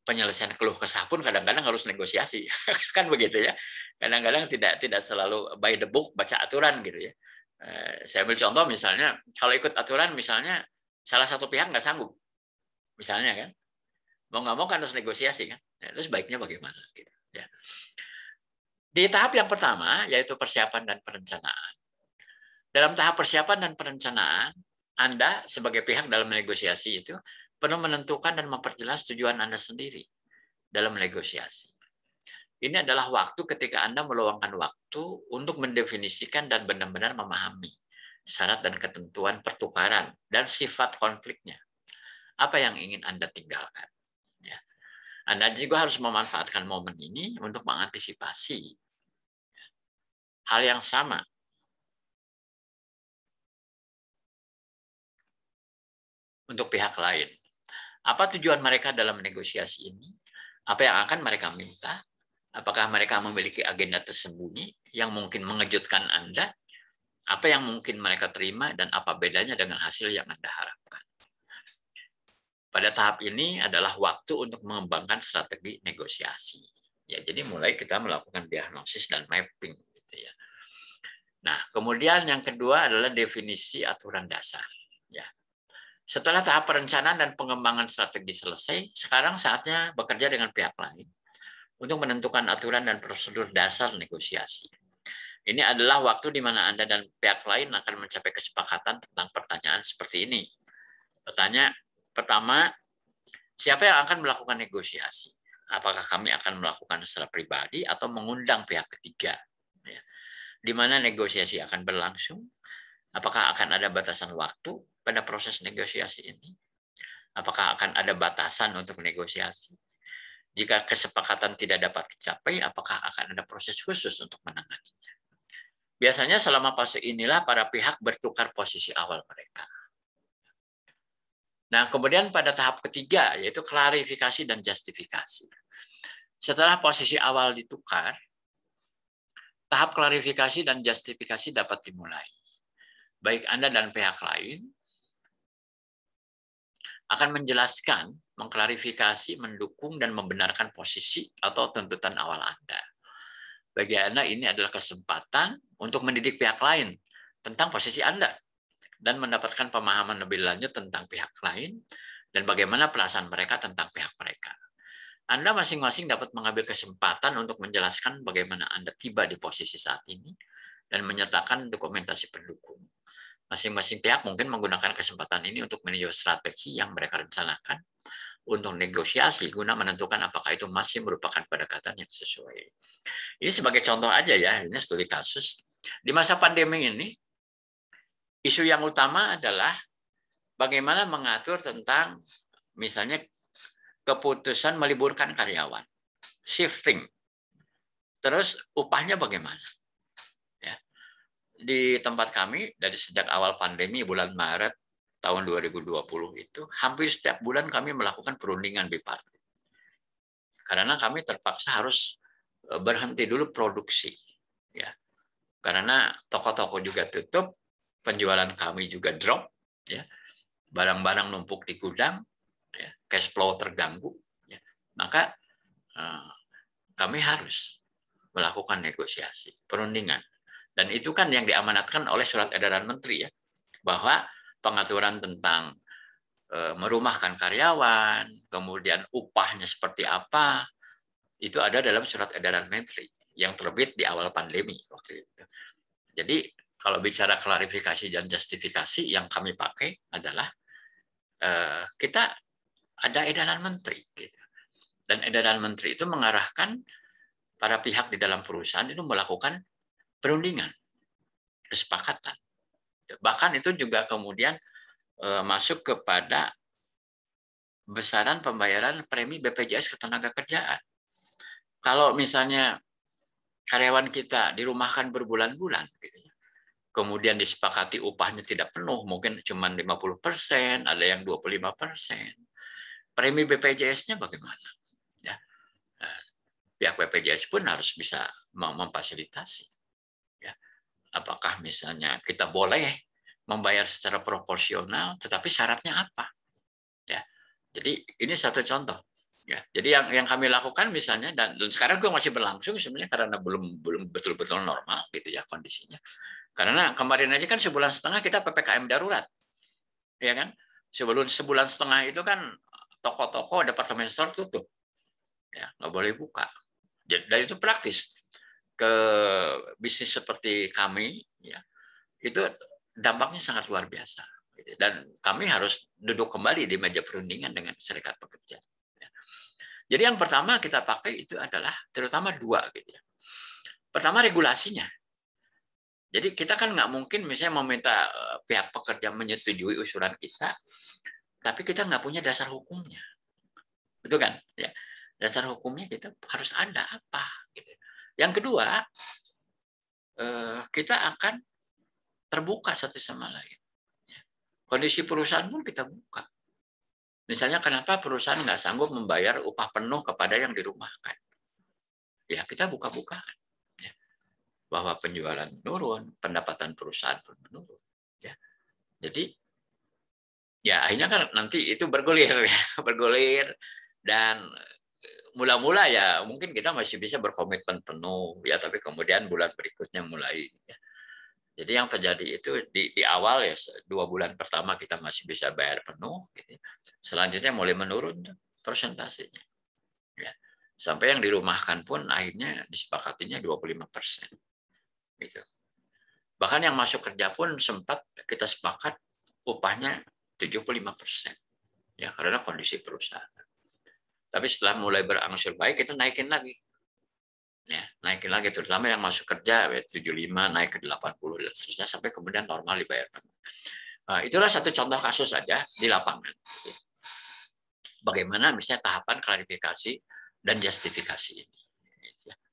penyelesaian keluh kesah pun kadang-kadang harus negosiasi, kan begitu ya. Kadang-kadang tidak selalu by the book, baca aturan gitu ya. Saya ambil contoh misalnya, kalau ikut aturan misalnya salah satu pihak nggak sanggup, misalnya kan, mau nggak mau kan harus negosiasi kan. Terus baiknya bagaimana? Gitu. Ya. Di tahap yang pertama yaitu persiapan dan perencanaan. Dalam tahap persiapan dan perencanaan Anda sebagai pihak dalam negosiasi itu perlu menentukan dan memperjelas tujuan Anda sendiri dalam negosiasi. Ini adalah waktu ketika Anda meluangkan waktu untuk mendefinisikan dan benar-benar memahami syarat dan ketentuan pertukaran dan sifat konfliknya. Apa yang ingin Anda tinggalkan? Ya. Anda juga harus memanfaatkan momen ini untuk mengantisipasi hal yang sama. Untuk pihak lain. Apa tujuan mereka dalam negosiasi ini? Apa yang akan mereka minta? Apakah mereka memiliki agenda tersembunyi yang mungkin mengejutkan Anda? Apa yang mungkin mereka terima dan apa bedanya dengan hasil yang Anda harapkan? Pada tahap ini adalah waktu untuk mengembangkan strategi negosiasi. Ya, jadi mulai kita melakukan diagnosis dan mapping. Gitu ya. Nah, kemudian yang kedua adalah definisi aturan dasar. Ya. Setelah tahap perencanaan dan pengembangan strategi selesai, sekarang saatnya bekerja dengan pihak lain untuk menentukan aturan dan prosedur dasar negosiasi. Ini adalah waktu di mana Anda dan pihak lain akan mencapai kesepakatan tentang pertanyaan seperti ini. Pertanyaan pertama, siapa yang akan melakukan negosiasi? Apakah kami akan melakukan secara pribadi atau mengundang pihak ketiga? Di mana negosiasi akan berlangsung? Apakah akan ada batasan waktu pada proses negosiasi ini? Apakah akan ada batasan untuk negosiasi? Jika kesepakatan tidak dapat dicapai, apakah akan ada proses khusus untuk menanganinya? Biasanya selama fase inilah para pihak bertukar posisi awal mereka. Nah, kemudian pada tahap ketiga, yaitu klarifikasi dan justifikasi. Setelah posisi awal ditukar, tahap klarifikasi dan justifikasi dapat dimulai. Baik Anda dan pihak lain akan menjelaskan, mengklarifikasi, mendukung, dan membenarkan posisi atau tuntutan awal Anda. Bagi Anda ini adalah kesempatan untuk mendidik pihak lain tentang posisi Anda dan mendapatkan pemahaman lebih lanjut tentang pihak lain dan bagaimana perasaan mereka tentang pihak mereka. Anda masing-masing dapat mengambil kesempatan untuk menjelaskan bagaimana Anda tiba di posisi saat ini dan menyertakan dokumentasi pendukung. Masing-masing pihak mungkin menggunakan kesempatan ini untuk meninjau strategi yang mereka rencanakan untuk negosiasi guna menentukan apakah itu masih merupakan pendekatan yang sesuai. Ini sebagai contoh aja ya, ini studi kasus. Di masa pandemi ini, isu yang utama adalah bagaimana mengatur tentang misalnya keputusan meliburkan karyawan, shifting. Terus upahnya bagaimana? Di tempat kami dari sejak awal pandemi bulan Maret tahun 2020 itu hampir setiap bulan kami melakukan perundingan bipartit. Karena kami terpaksa harus berhenti dulu produksi ya. Karena toko-toko juga tutup, penjualan kami juga drop ya. Barang-barang numpuk di gudang, ya, cash flow terganggu ya. Maka kami harus melakukan negosiasi, perundingan. Dan itu kan yang diamanatkan oleh surat edaran menteri ya, bahwa pengaturan tentang merumahkan karyawan, kemudian upahnya seperti apa, itu ada dalam surat edaran menteri yang terbit di awal pandemi waktu itu. Jadi kalau bicara klarifikasi dan justifikasi yang kami pakai adalah kita ada edaran menteri, gitu. Dan edaran menteri itu mengarahkan para pihak di dalam perusahaan itu melakukan perundingan, kesepakatan. Bahkan itu juga kemudian masuk kepada besaran pembayaran premi BPJS Ketenagakerjaan. Kalau misalnya karyawan kita dirumahkan berbulan-bulan, gitu, kemudian disepakati upahnya tidak penuh, mungkin cuma 50%, ada yang 25%. Premi BPJS-nya bagaimana? Ya. Pihak BPJS pun harus bisa memfasilitasi. Apakah misalnya kita boleh membayar secara proporsional, tetapi syaratnya apa? Ya, jadi ini satu contoh. Ya, jadi yang kami lakukan misalnya dan sekarang gue masih berlangsung sebenarnya karena belum betul-betul normal gitu ya kondisinya. Karena kemarin aja kan sebulan setengah kita PPKM darurat, ya kan? Sebulan setengah itu kan toko-toko, departemen store tutup, ya nggak boleh buka. Dan itu praktis. Ke bisnis seperti kami, ya, itu dampaknya sangat luar biasa. Gitu. Dan kami harus duduk kembali di meja perundingan dengan serikat pekerja. Jadi yang pertama kita pakai itu adalah terutama dua gitu ya. Pertama regulasinya. Jadi kita kan nggak mungkin misalnya meminta pihak pekerja menyetujui usulan kita, tapi kita nggak punya dasar hukumnya, betul kan? Ya, dasar hukumnya kita harus ada apa? Gitu. Yang kedua, kita akan terbuka satu sama lain. Kondisi perusahaan pun kita buka. Misalnya kenapa perusahaan nggak sanggup membayar upah penuh kepada yang dirumahkan? Ya kita buka-bukaan. Ya. Bahwa penjualan menurun, pendapatan perusahaan pun menurun. Ya. Jadi ya akhirnya kan nanti itu bergulir, bergulir dan mula-mula ya mungkin kita masih bisa berkomitmen penuh ya, tapi kemudian bulan berikutnya mulai. Ya. Jadi yang terjadi itu di awal ya 2 bulan pertama kita masih bisa bayar penuh, gitu. Selanjutnya mulai menurun persentasenya, ya. Sampai yang dirumahkan pun akhirnya disepakatinya 25%, gitu. Bahkan yang masuk kerja pun sempat kita sepakat upahnya 75%, ya karena kondisi perusahaan. Tapi setelah mulai berangsur baik kita naikin lagi. Ya, naikin lagi terutama yang masuk kerja 75 naik ke 80 dan seterusnya sampai kemudian normal dibayar. Nah, itulah satu contoh kasus saja di lapangan. Bagaimana misalnya tahapan klarifikasi dan justifikasi ini.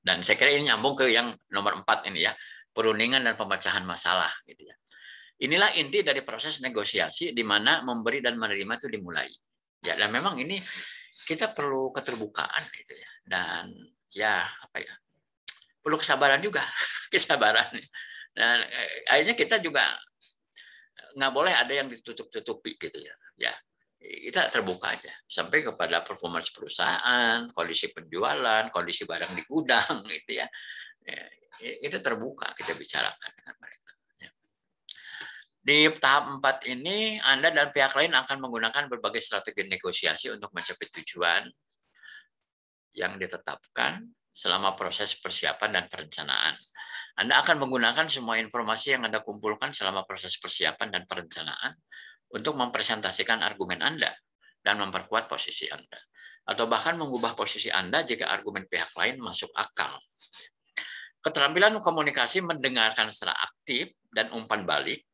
Dan saya kira ini nyambung ke yang nomor 4 ini ya, perundingan dan pemecahan masalah gitu ya. Inilah inti dari proses negosiasi di mana memberi dan menerima itu dimulai. Ya, dan memang ini kita perlu keterbukaan gitu ya. Dan ya apa ya? Perlu kesabaran juga, kesabaran. Dan akhirnya kita juga nggak boleh ada yang ditutup-tutupi gitu ya. Ya, kita terbuka aja sampai kepada performance perusahaan, kondisi penjualan, kondisi barang di gudang gitu ya. Itu terbuka kita bicarakan dengan mereka. Di tahap 4 ini Anda dan pihak lain akan menggunakan berbagai strategi negosiasi untuk mencapai tujuan yang ditetapkan selama proses persiapan dan perencanaan. Anda akan menggunakan semua informasi yang Anda kumpulkan selama proses persiapan dan perencanaan untuk mempresentasikan argumen Anda dan memperkuat posisi Anda. Atau bahkan mengubah posisi Anda jika argumen pihak lain masuk akal. Keterampilan komunikasi mendengarkan secara aktif dan umpan balik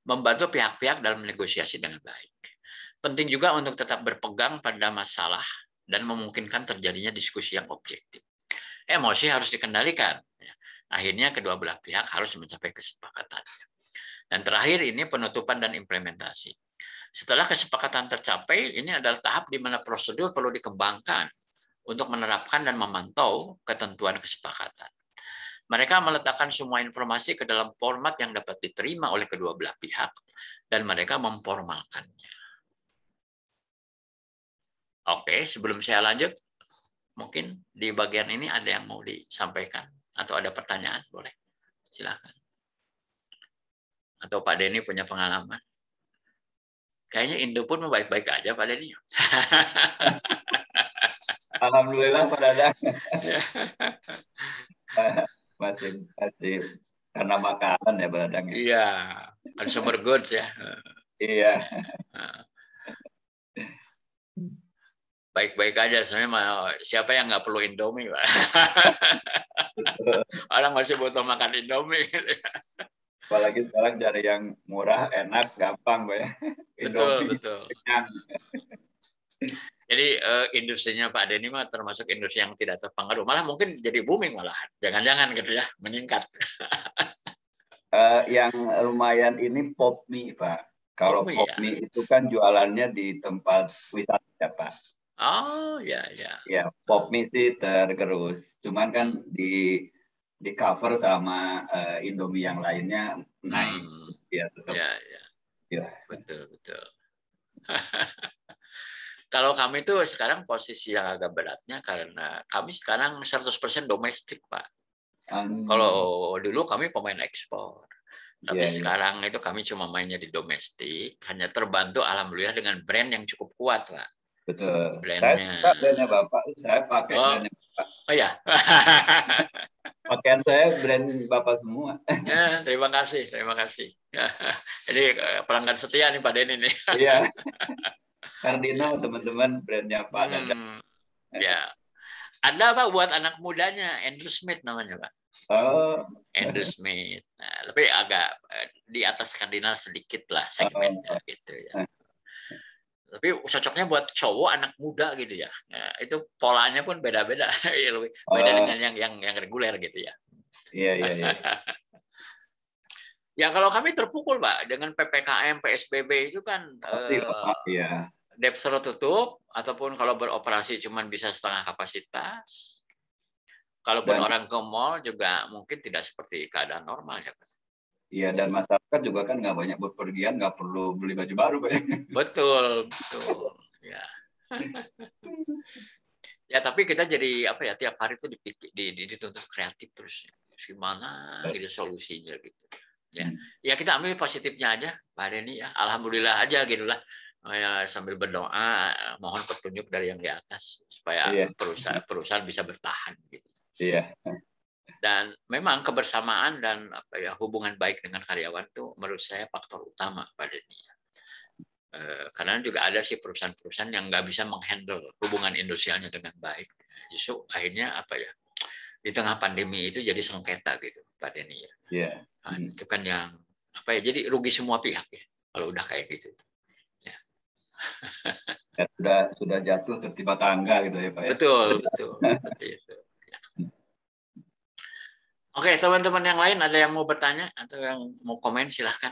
membantu pihak-pihak dalam negosiasi dengan baik. Penting juga untuk tetap berpegang pada masalah dan memungkinkan terjadinya diskusi yang objektif. Emosi harus dikendalikan. Akhirnya kedua belah pihak harus mencapai kesepakatan. Dan terakhir ini penutupan dan implementasi. Setelah kesepakatan tercapai, ini adalah tahap di mana prosedur perlu dikembangkan untuk menerapkan dan memantau ketentuan kesepakatan. Mereka meletakkan semua informasi ke dalam format yang dapat diterima oleh kedua belah pihak dan mereka memformalkannya. Oke, sebelum saya lanjut, mungkin di bagian ini ada yang mau disampaikan atau ada pertanyaan, boleh? Silakan. Atau Pak Denny punya pengalaman? Kayaknya Indo pun baik-baik aja, Pak Denny. Alhamdulillah, Pak Dadang. masih karena makanan ya, Pak Dadang. Iya, consumer goods ya. Iya. Baik-baik aja, sebenarnya siapa yang nggak perlu Indomie, Pak? Orang masih butuh makan Indomie. Apalagi sekarang cari yang murah, enak, gampang, Pak ya. Betul, betul. Jadi industrinya Pak Denny mah termasuk industri yang tidak terpengaruh, malah mungkin jadi booming malah, jangan-jangan gitu ya, meningkat. Yang lumayan ini pop mie, Pak. Kalau pop mie itu kan jualannya di tempat wisata, ya, Pak. Oh ya. Ya, pop mie sih tergerus. Cuman kan di cover sama Indomie yang lainnya naik. Ya, tetap. Ya. Betul. Kalau kami tuh sekarang posisi yang agak beratnya karena kami sekarang 100% domestik, Pak. Kalau dulu kami pemain ekspor. Tapi sekarang itu kami cuma mainnya di domestik, hanya terbantu alhamdulillah dengan brand yang cukup kuat, Pak. Betul. Brandnya. Saya brandnya Bapak, saya pakai brandnya Bapak. Oh ya. Pakaian saya brand Bapak semua. Ya, terima kasih. Jadi pelanggan setia nih Pak Denny nih. Iya. Cardinal teman-teman brandnya Pak Dadang. Ya. Ada Pak buat anak mudanya, Andrew Smith namanya Pak. Oh. Andrew Smith. Nah, lebih agak di atas Cardinal sedikit lah segmennya gitu ya. Tapi cocoknya buat cowok anak muda gitu ya. Nah, itu polanya pun beda-beda. Beda dengan yang reguler gitu ya. Iya. Ya kalau kami terpukul Pak dengan PPKM, PSBB itu kan iya. Depser tutup ataupun kalau beroperasi cuma bisa setengah kapasitas. Kalaupun orang ke mall juga mungkin tidak seperti keadaan normal ya Pak. Iya, dan masyarakat juga kan nggak banyak berpergian, nggak perlu beli baju baru Pak. Betul. Ya. Ya tapi kita jadi apa ya, tiap hari itu dituntut kreatif terus. Gimana gitu solusinya gitu. Ya kita ambil positifnya aja Pak Denny ya. Alhamdulillah aja gitulah. Ya, sambil berdoa mohon petunjuk dari yang di atas supaya perusahaan bisa bertahan gitu. Iya. Dan memang kebersamaan dan apa ya, hubungan baik dengan karyawan itu menurut saya faktor utama Pak Denny. Karena juga ada sih perusahaan-perusahaan yang nggak bisa menghandle hubungan industrialnya dengan baik. Justru akhirnya apa ya, di tengah pandemi itu jadi sengketa gitu Pak Denny ya. Yeah. Nah, itu kan yang apa ya, jadi rugi semua pihak ya kalau udah kayak gitu. Ya. Ya, sudah jatuh tertimpa tangga gitu ya Pak ya. Betul seperti itu. Ya. Oke, teman-teman yang lain ada yang mau bertanya atau yang mau komen silahkan.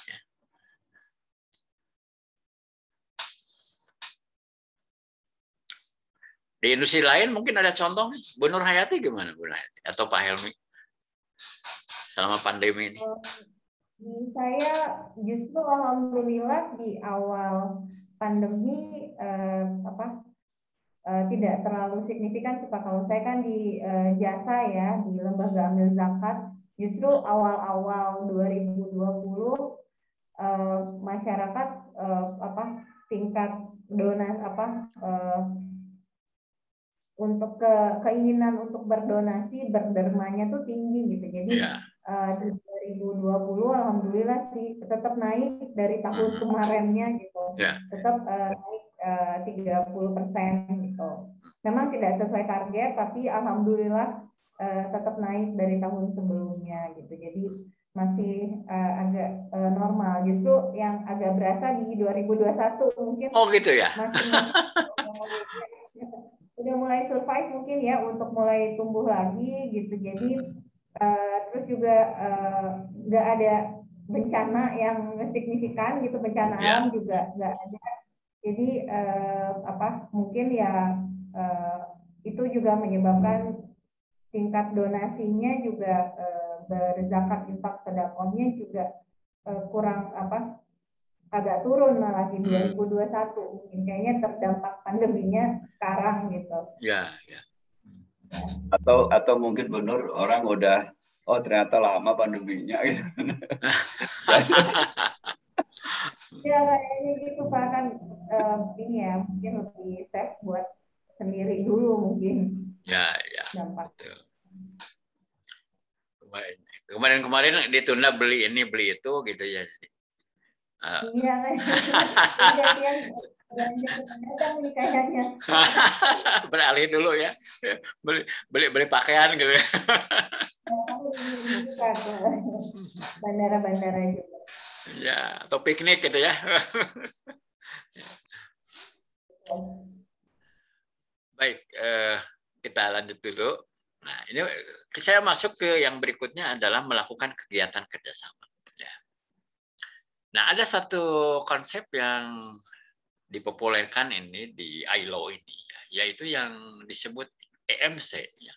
Ya. Di industri lain mungkin ada contoh, Bu Nur Hayati gimana Bu Hayati atau Pak Helmi selama pandemi ini? Saya justru alhamdulillah di awal pandemi tidak terlalu signifikan sih Pak. Kalau saya kan di jasa ya, di lembaga amil zakat, justru awal-awal 2020 masyarakat tingkat donasi untuk keinginan untuk berdonasi berdermanya tuh tinggi gitu. Jadi di 2020 alhamdulillah sih tetap naik dari tahun kemarinnya gitu. Tetap naik 30% gitu. Memang tidak sesuai target tapi alhamdulillah tetap naik dari tahun sebelumnya gitu. Jadi masih agak normal. Justru yang agak berasa di 2021 mungkin. Oh gitu ya. Masih udah mulai survive mungkin ya untuk mulai tumbuh lagi gitu. Jadi terus juga nggak ada bencana yang signifikan gitu, bencana alam juga nggak ada. Jadi mungkin ya itu juga menyebabkan tingkat donasinya juga berzakat infak sedekahnya juga kurang agak turun malah di 2021 mungkin kayaknya terdampak pandeminya sekarang gitu. Ya. Atau mungkin benar orang udah ternyata lama pandeminya gitu. Ya kayaknya gitu Pak, kan ini ya mungkin lebih safe buat sendiri dulu mungkin. Ya. Dampak. Kemarin ditunda beli ini beli itu gitu ya. Iya kan. Kayaknya. Beralih dulu ya. Beli pakaian gitu. Bandara-bandara juga. Ya, atau piknik gitu ya. Baik, kita lanjut dulu. Nah, ini saya masuk ke yang berikutnya adalah melakukan kegiatan kerjasama. Ya. Nah, ada satu konsep yang dipopulerkan ini di ILO ini, yaitu yang disebut EMC, ya.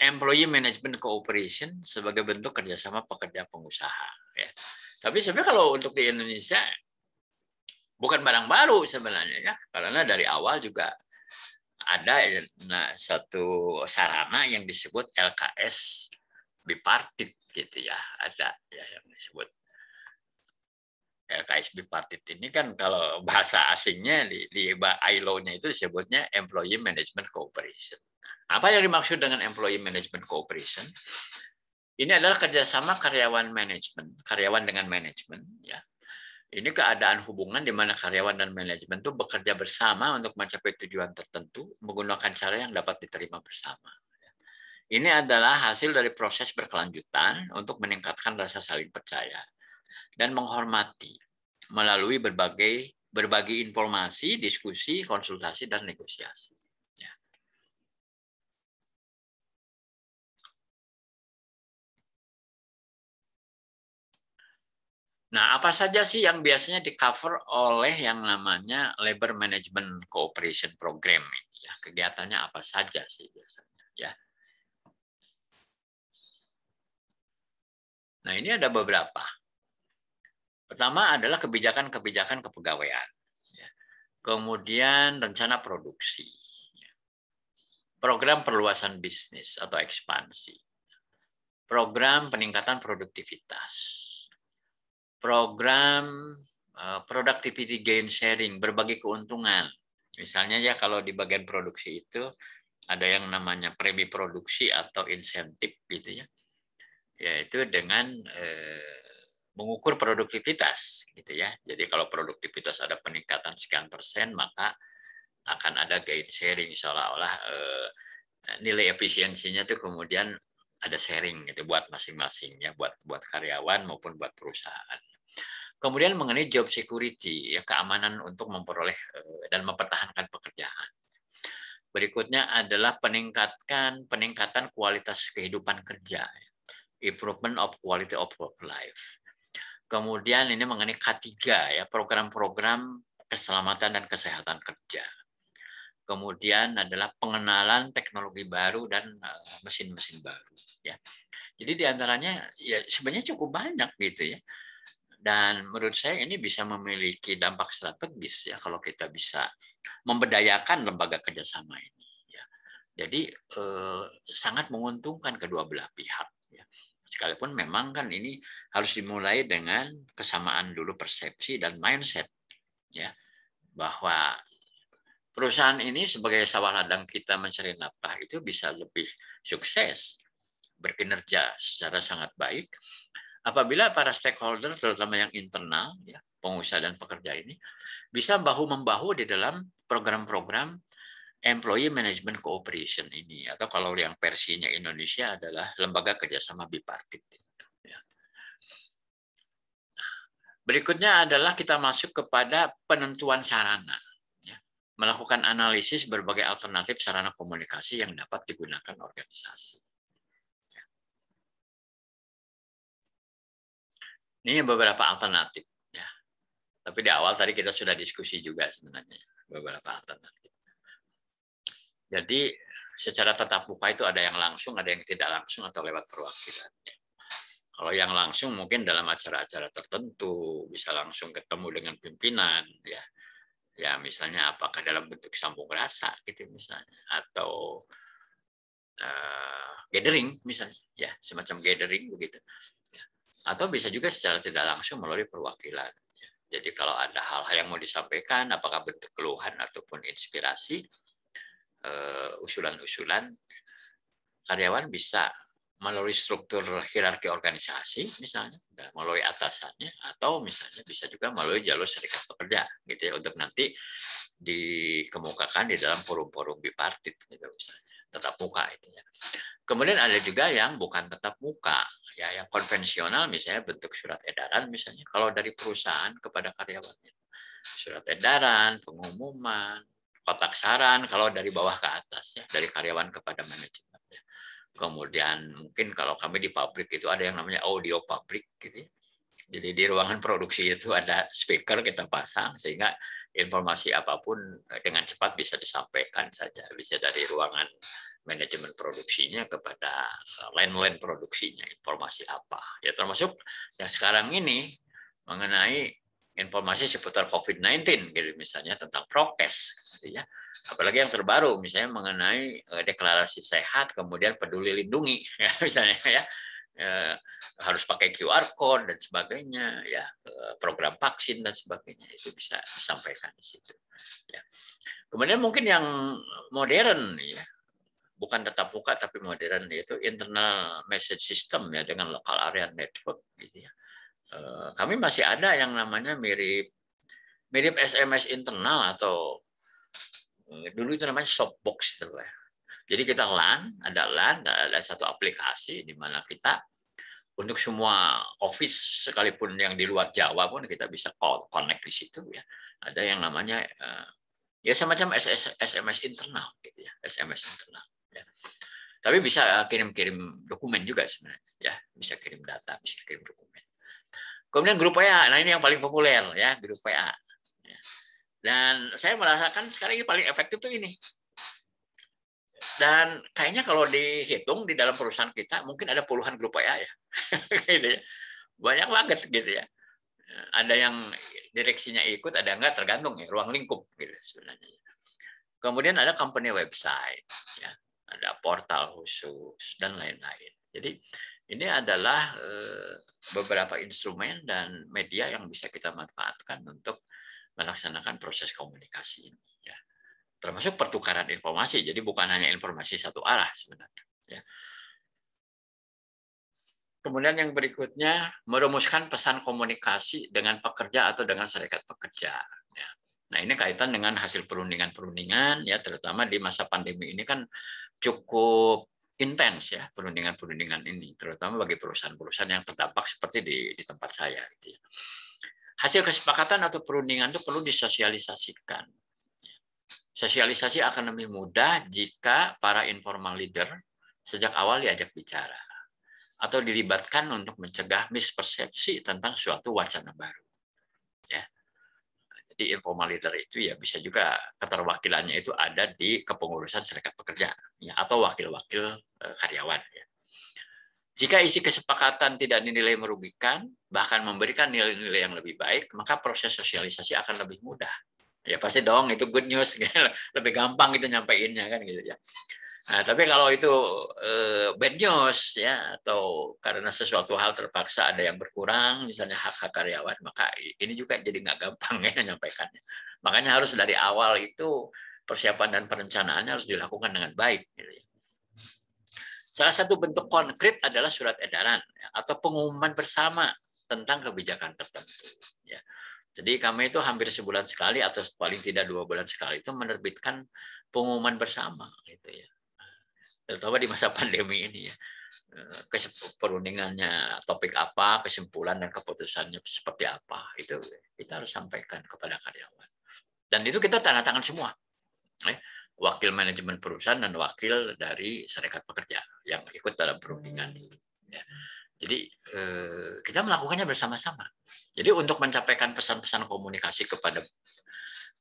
Employee Management Cooperation sebagai bentuk kerjasama pekerja pengusaha. Ya. Tapi sebenarnya kalau untuk di Indonesia bukan barang baru sebenarnya ya, karena dari awal juga ada satu sarana yang disebut LKS bipartit gitu ya, ada ya yang disebut LKS bipartit ini kan kalau bahasa asingnya di ILO-nya itu disebutnya Employee Management Cooperation. Apa yang dimaksud dengan Employee Management Cooperation? Ini adalah kerjasama karyawan dengan manajemen. Ya. Ini keadaan hubungan di mana karyawan dan manajemen itu bekerja bersama untuk mencapai tujuan tertentu menggunakan cara yang dapat diterima bersama. Ini adalah hasil dari proses berkelanjutan untuk meningkatkan rasa saling percaya dan menghormati melalui berbagi informasi, diskusi, konsultasi, dan negosiasi. Ya. Nah, apa saja sih yang biasanya di-cover oleh yang namanya Labor Management Cooperation Program? Ya, kegiatannya apa saja sih biasanya? Ya. Nah, ini ada beberapa. Pertama adalah kebijakan-kebijakan kepegawaian. Kemudian rencana produksi. Program perluasan bisnis atau ekspansi. Program peningkatan produktivitas. Program productivity gain sharing, berbagi keuntungan. Misalnya ya kalau di bagian produksi itu ada yang namanya premi produksi atau insentif gitu ya. Yaitu dengan mengukur produktivitas gitu ya. Jadi kalau produktivitas ada peningkatan sekian persen, maka akan ada gain sharing, seolah-olah nilai efisiensinya itu kemudian ada sharing gitu buat masing-masing ya, buat karyawan maupun buat perusahaan. Kemudian mengenai job security ya, keamanan untuk memperoleh dan mempertahankan pekerjaan. Berikutnya adalah peningkatan kualitas kehidupan kerja. Improvement of quality of work life. Kemudian ini mengenai K3 ya, program-program keselamatan dan kesehatan kerja. Kemudian adalah pengenalan teknologi baru dan mesin-mesin baru ya. Jadi diantaranya ya sebenarnya cukup banyak gitu ya. Dan menurut saya ini bisa memiliki dampak strategis ya kalau kita bisa memberdayakan lembaga kerjasama ini. Ya. Jadi sangat menguntungkan kedua belah pihak. Ya. Sekalipun memang kan ini harus dimulai dengan kesamaan dulu persepsi dan mindset ya, bahwa perusahaan ini sebagai sawah ladang kita mencari nafkah itu bisa lebih sukses berkinerja secara sangat baik apabila para stakeholder terutama yang internal ya, pengusaha dan pekerja ini bisa bahu-membahu di dalam program-program Employee Management Cooperation ini, atau kalau yang versinya Indonesia adalah Lembaga Kerjasama Bipartit. Berikutnya adalah kita masuk kepada penentuan sarana. Melakukan analisis berbagai alternatif sarana komunikasi yang dapat digunakan organisasi. Ini beberapa alternatif. Ya. Tapi di awal tadi kita sudah diskusi juga sebenarnya beberapa alternatif. Jadi secara tatap muka itu ada yang langsung, ada yang tidak langsung atau lewat perwakilan. Kalau yang langsung mungkin dalam acara-acara tertentu bisa langsung ketemu dengan pimpinan, ya. Ya misalnya apakah dalam bentuk sambung rasa gitu misalnya, atau gathering misalnya, ya semacam gathering begitu. Ya. Atau bisa juga secara tidak langsung melalui perwakilan. Jadi kalau ada hal-hal yang mau disampaikan, apakah bentuk keluhan ataupun inspirasi, usulan-usulan, karyawan bisa melalui struktur hierarki organisasi misalnya, melalui atasannya, atau misalnya bisa juga melalui jalur serikat pekerja gitu ya, untuk nanti dikemukakan di dalam forum-forum bipartit gitu misalnya, tetap muka itu ya. Kemudian ada juga yang bukan tetap muka ya, yang konvensional misalnya bentuk surat edaran misalnya kalau dari perusahaan kepada karyawannya, surat edaran, pengumuman, kotak saran kalau dari bawah ke atas ya, dari karyawan kepada manajemen. Kemudian mungkin kalau kami di pabrik itu ada yang namanya audio pabrik gitu. Jadi di ruangan produksi itu ada speaker kita pasang sehingga informasi apapun dengan cepat bisa disampaikan saja, bisa dari ruangan manajemen produksinya kepada line produksinya, informasi apa. Ya termasuk yang sekarang ini mengenai informasi seputar COVID-19 gitu misalnya, tentang prokes gitu ya. Apalagi yang terbaru misalnya mengenai deklarasi sehat kemudian peduli lindungi ya, misalnya ya. harus pakai QR code dan sebagainya, ya, program vaksin dan sebagainya itu bisa disampaikan di situ. Ya. Kemudian mungkin yang modern, ya, bukan tatap muka tapi modern, yaitu internal message system ya dengan local area network gitu ya. Kami masih ada yang namanya mirip SMS internal atau dulu itu namanya softbox gitu ya. Jadi kita ada satu aplikasi di mana kita untuk semua office sekalipun yang di luar Jawa pun kita bisa connect di situ ya. Ada yang namanya ya semacam SMS internal gitu ya, SMS internal ya. Tapi bisa kirim-kirim dokumen juga sebenarnya ya, bisa kirim data, bisa kirim dokumen. Kemudian grup WA, nah ini yang paling populer ya, grup WA. Ya. Dan saya merasakan sekarang ini paling efektif tuh ini. Dan kayaknya kalau dihitung di dalam perusahaan kita mungkin ada puluhan grup WA ya, gitu ya. Banyak banget gitu ya. Ada yang direksinya ikut, ada enggak, tergantung ya, ruang lingkup gitu sebenarnya. Kemudian ada company website, ya, ada portal khusus dan lain-lain. Jadi ini adalah beberapa instrumen dan media yang bisa kita manfaatkan untuk melaksanakan proses komunikasi ini. Ya. Termasuk pertukaran informasi, jadi bukan hanya informasi satu arah sebenarnya. Ya. Kemudian yang berikutnya, merumuskan pesan komunikasi dengan pekerja atau dengan serikat pekerja. Ya. Nah ini kaitan dengan hasil perundingan-perundingan, ya terutama di masa pandemi ini kan cukup intens ya perundingan-perundingan ini, terutama bagi perusahaan-perusahaan yang terdampak seperti di tempat saya. Gitu ya. Hasil kesepakatan atau perundingan itu perlu disosialisasikan. Sosialisasi akan lebih mudah jika para informal leader sejak awal diajak bicara atau dilibatkan untuk mencegah mispersepsi tentang suatu wacana baru. Ya. Jadi informal leader itu ya bisa juga keterwakilannya itu ada di kepengurusan serikat pekerja ya, atau wakil-wakil karyawan. Ya. Jika isi kesepakatan tidak dinilai merugikan, bahkan memberikan nilai-nilai yang lebih baik, maka proses sosialisasi akan lebih mudah. Ya pasti dong itu good news, lebih gampang itu nyampeinnya kan gitu ya. Nah, tapi kalau itu bad news ya atau karena sesuatu hal terpaksa ada yang berkurang misalnya hak-hak karyawan, maka ini juga jadi nggak gampang ya nyampaikannya. Makanya harus dari awal itu persiapan dan perencanaannya harus dilakukan dengan baik. Gitu. Salah satu bentuk konkret adalah surat edaran ya, atau pengumuman bersama tentang kebijakan tertentu. Ya. Jadi kami itu hampir sebulan sekali atau paling tidak 2 bulan sekali itu menerbitkan pengumuman bersama, gitu ya. Terutama di masa pandemi ini ya, perundingannya topik apa, kesimpulan dan keputusannya seperti apa, itu kita harus sampaikan kepada karyawan. Dan itu kita tanda tangan semua, wakil manajemen perusahaan dan wakil dari serikat pekerja yang ikut dalam perundingan itu. Ya. Jadi kita melakukannya bersama-sama. Jadi untuk mencapaikan pesan-pesan komunikasi kepada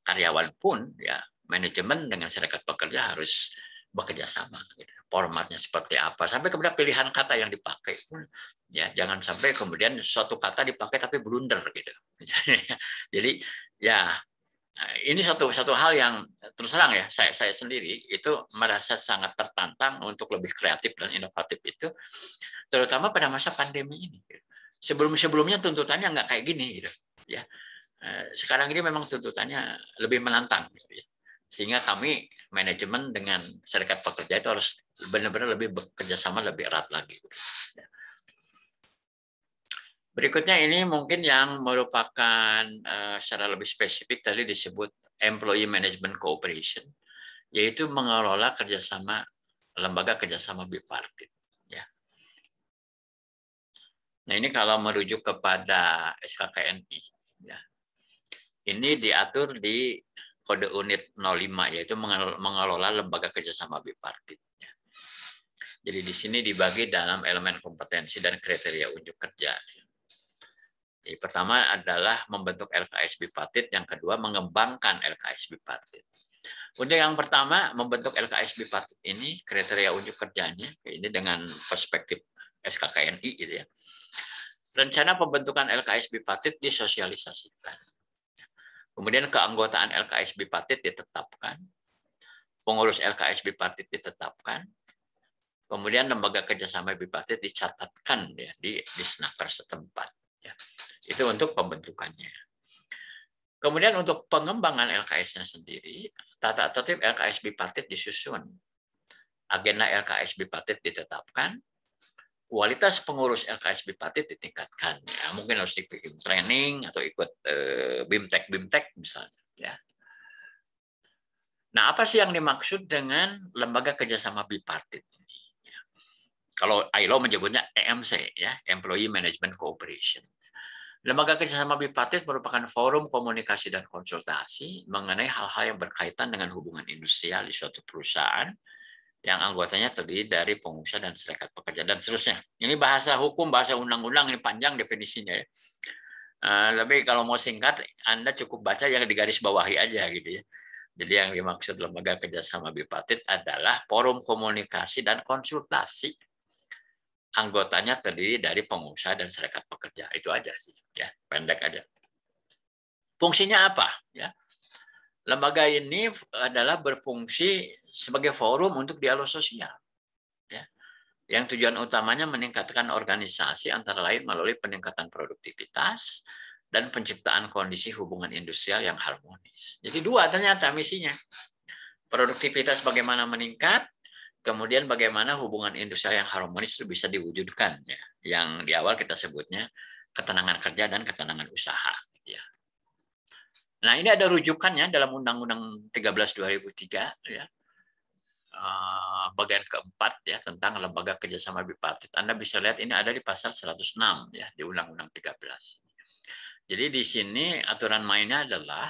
karyawan pun, ya manajemen dengan serikat pekerja harus bekerja sama. Gitu. Formatnya seperti apa, sampai kemudian pilihan kata yang dipakai pun, ya jangan sampai kemudian suatu kata dipakai tapi blunder gitu. Misalnya. Jadi ya ini satu hal yang terus terang ya saya sendiri itu merasa sangat tertantang untuk lebih kreatif dan inovatif itu, terutama pada masa pandemi ini. Sebelumnya tuntutannya nggak kayak gini gitu ya. Sekarang ini memang tuntutannya lebih menantang gitu ya. Sehingga kami manajemen dengan serikat pekerja itu harus benar-benar lebih bekerja sama lebih erat lagi. Berikutnya ini mungkin yang merupakan secara lebih spesifik tadi disebut employee management cooperation, yaitu mengelola kerjasama lembaga kerjasama bipartit. Ya. Nah ini kalau merujuk kepada SKKNI, ya. Ini diatur di Kode Unit 05 yaitu mengelola lembaga kerjasama bipartit. Jadi di sini dibagi dalam elemen kompetensi dan kriteria unjuk kerja. Jadi pertama adalah membentuk LKS bipartit, yang kedua mengembangkan LKS bipartit. Untuk yang pertama membentuk LKS bipartit ini kriteria unjuk kerjanya ini dengan perspektif SKKNI gitu ya. Rencana pembentukan LKS bipartit disosialisasikan. Kemudian keanggotaan LKS bipartit ditetapkan, pengurus LKS bipartit ditetapkan, Kemudian lembaga kerjasama bipartit dicatatkan ya di Disnaker setempat. Ya. Itu untuk pembentukannya. Kemudian untuk pengembangan LKS-nya sendiri, tata tertib LKS bipartit disusun. Agenda LKS bipartit ditetapkan, kualitas pengurus LKS bipartit ditingkatkan. Ya, mungkin harus ikut training atau ikut BIMTEK misalnya. Ya. Nah, apa sih yang dimaksud dengan lembaga kerjasama bipartit ini? Ya. Kalau ILO menyebutnya EMC, ya, Employee Management Cooperation. Lembaga kerjasama bipartit merupakan forum komunikasi dan konsultasi mengenai hal-hal yang berkaitan dengan hubungan industrial di suatu perusahaan yang anggotanya terdiri dari pengusaha dan serikat pekerja dan seterusnya. Ini bahasa hukum, bahasa undang-undang, ini panjang definisinya ya. Lebih kalau mau singkat, Anda cukup baca yang digaris bawahi aja gitu ya. Jadi yang dimaksud lembaga kerjasama bipartit adalah forum komunikasi dan konsultasi. Anggotanya terdiri dari pengusaha dan serikat pekerja. Itu aja sih, ya, pendek aja. Fungsinya apa? Ya, lembaga ini adalah berfungsi sebagai forum untuk dialog sosial. Ya, yang tujuan utamanya meningkatkan organisasi antara lain melalui peningkatan produktivitas dan penciptaan kondisi hubungan industrial yang harmonis. Jadi dua ternyata misinya. Produktivitas bagaimana meningkat, kemudian bagaimana hubungan industrial yang harmonis itu bisa diwujudkan, ya. Yang di awal kita sebutnya ketenangan kerja dan ketenangan usaha. Ya. Nah, ini ada rujukannya dalam Undang-Undang 13/2003, ya. Bagian keempat ya tentang lembaga kerjasama bipartit. Anda bisa lihat ini ada di pasal 106 ya di Undang-Undang 13. Jadi di sini aturan mainnya adalah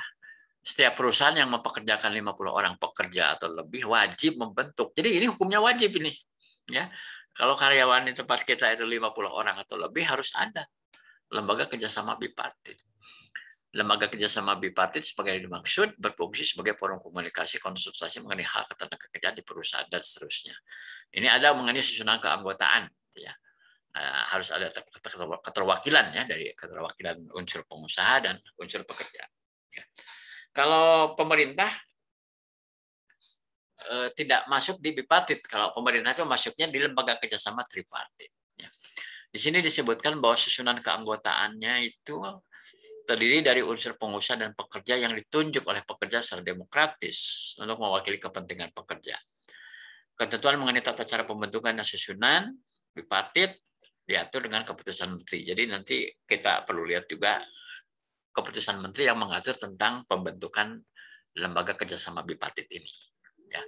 setiap perusahaan yang mempekerjakan 50 orang pekerja atau lebih wajib membentuk. Jadi ini hukumnya wajib ini. Ya. Kalau karyawan di tempat kita itu 50 orang atau lebih harus ada lembaga kerjasama bipartit. Lembaga kerjasama bipartit sebagai dimaksud berfungsi sebagai forum komunikasi konsultasi mengenai hak ketenagakerjaan di perusahaan dan seterusnya. Ini ada mengenai susunan keanggotaan. Ya. Harus ada keterwakilan ya dari keterwakilan unsur pengusaha dan unsur pekerja. Ya. Kalau pemerintah tidak masuk di bipartit, kalau pemerintah itu masuknya di lembaga kerjasama tripartit. Ya. Di sini disebutkan bahwa susunan keanggotaannya itu terdiri dari unsur pengusaha dan pekerja yang ditunjuk oleh pekerja secara demokratis untuk mewakili kepentingan pekerja. Ketentuan mengenai tata cara pembentukan dan susunan bipartit diatur dengan keputusan menteri. Jadi nanti kita perlu lihat juga keputusan menteri yang mengatur tentang pembentukan lembaga kerjasama bipartit ini. Ya.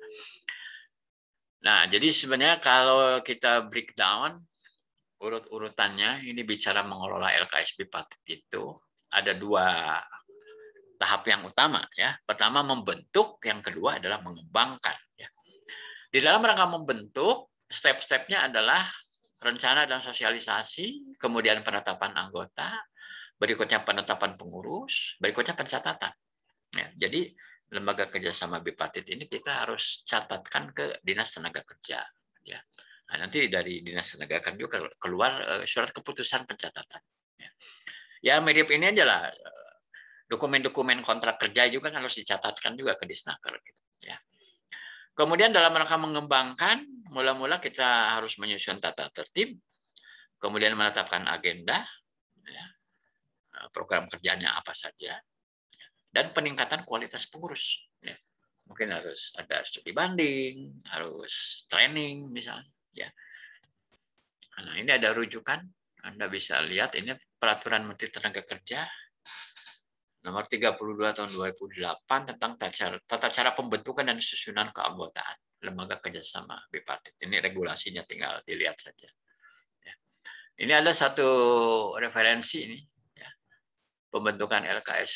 Nah, jadi sebenarnya kalau kita breakdown urut-urutannya, ini bicara mengelola LKS bipartit itu ada dua tahap yang utama. Ya. Pertama membentuk, yang kedua adalah mengembangkan. Ya. Di dalam rangka membentuk, step-stepnya adalah rencana dan sosialisasi, kemudian penetapan anggota, berikutnya penetapan pengurus, berikutnya pencatatan. Ya, jadi lembaga kerjasama bipartit ini kita harus catatkan ke Dinas Tenaga Kerja. Ya. Nah, nanti dari Dinas Tenaga Kerja juga keluar surat keputusan pencatatan. Ya, mirip ini aja lah. Dokumen-dokumen kontrak kerja juga kan harus dicatatkan juga ke Disnaker. Ya. Kemudian dalam rangka mengembangkan, mula-mula kita harus menyusun tata tertib, kemudian menetapkan agenda, ya, program kerjanya apa saja, dan peningkatan kualitas pengurus. Ya. Mungkin harus ada studi banding, harus training misalnya. Ya. Nah, ini ada rujukan, Anda bisa lihat ini Peraturan Menteri Tenaga Kerja Nomor 32 Tahun 2008 tentang tata cara pembentukan dan susunan keanggotaan lembaga kerjasama bipartit. Ini regulasinya tinggal dilihat saja. Ya. Ini ada satu referensi ini. Pembentukan LKS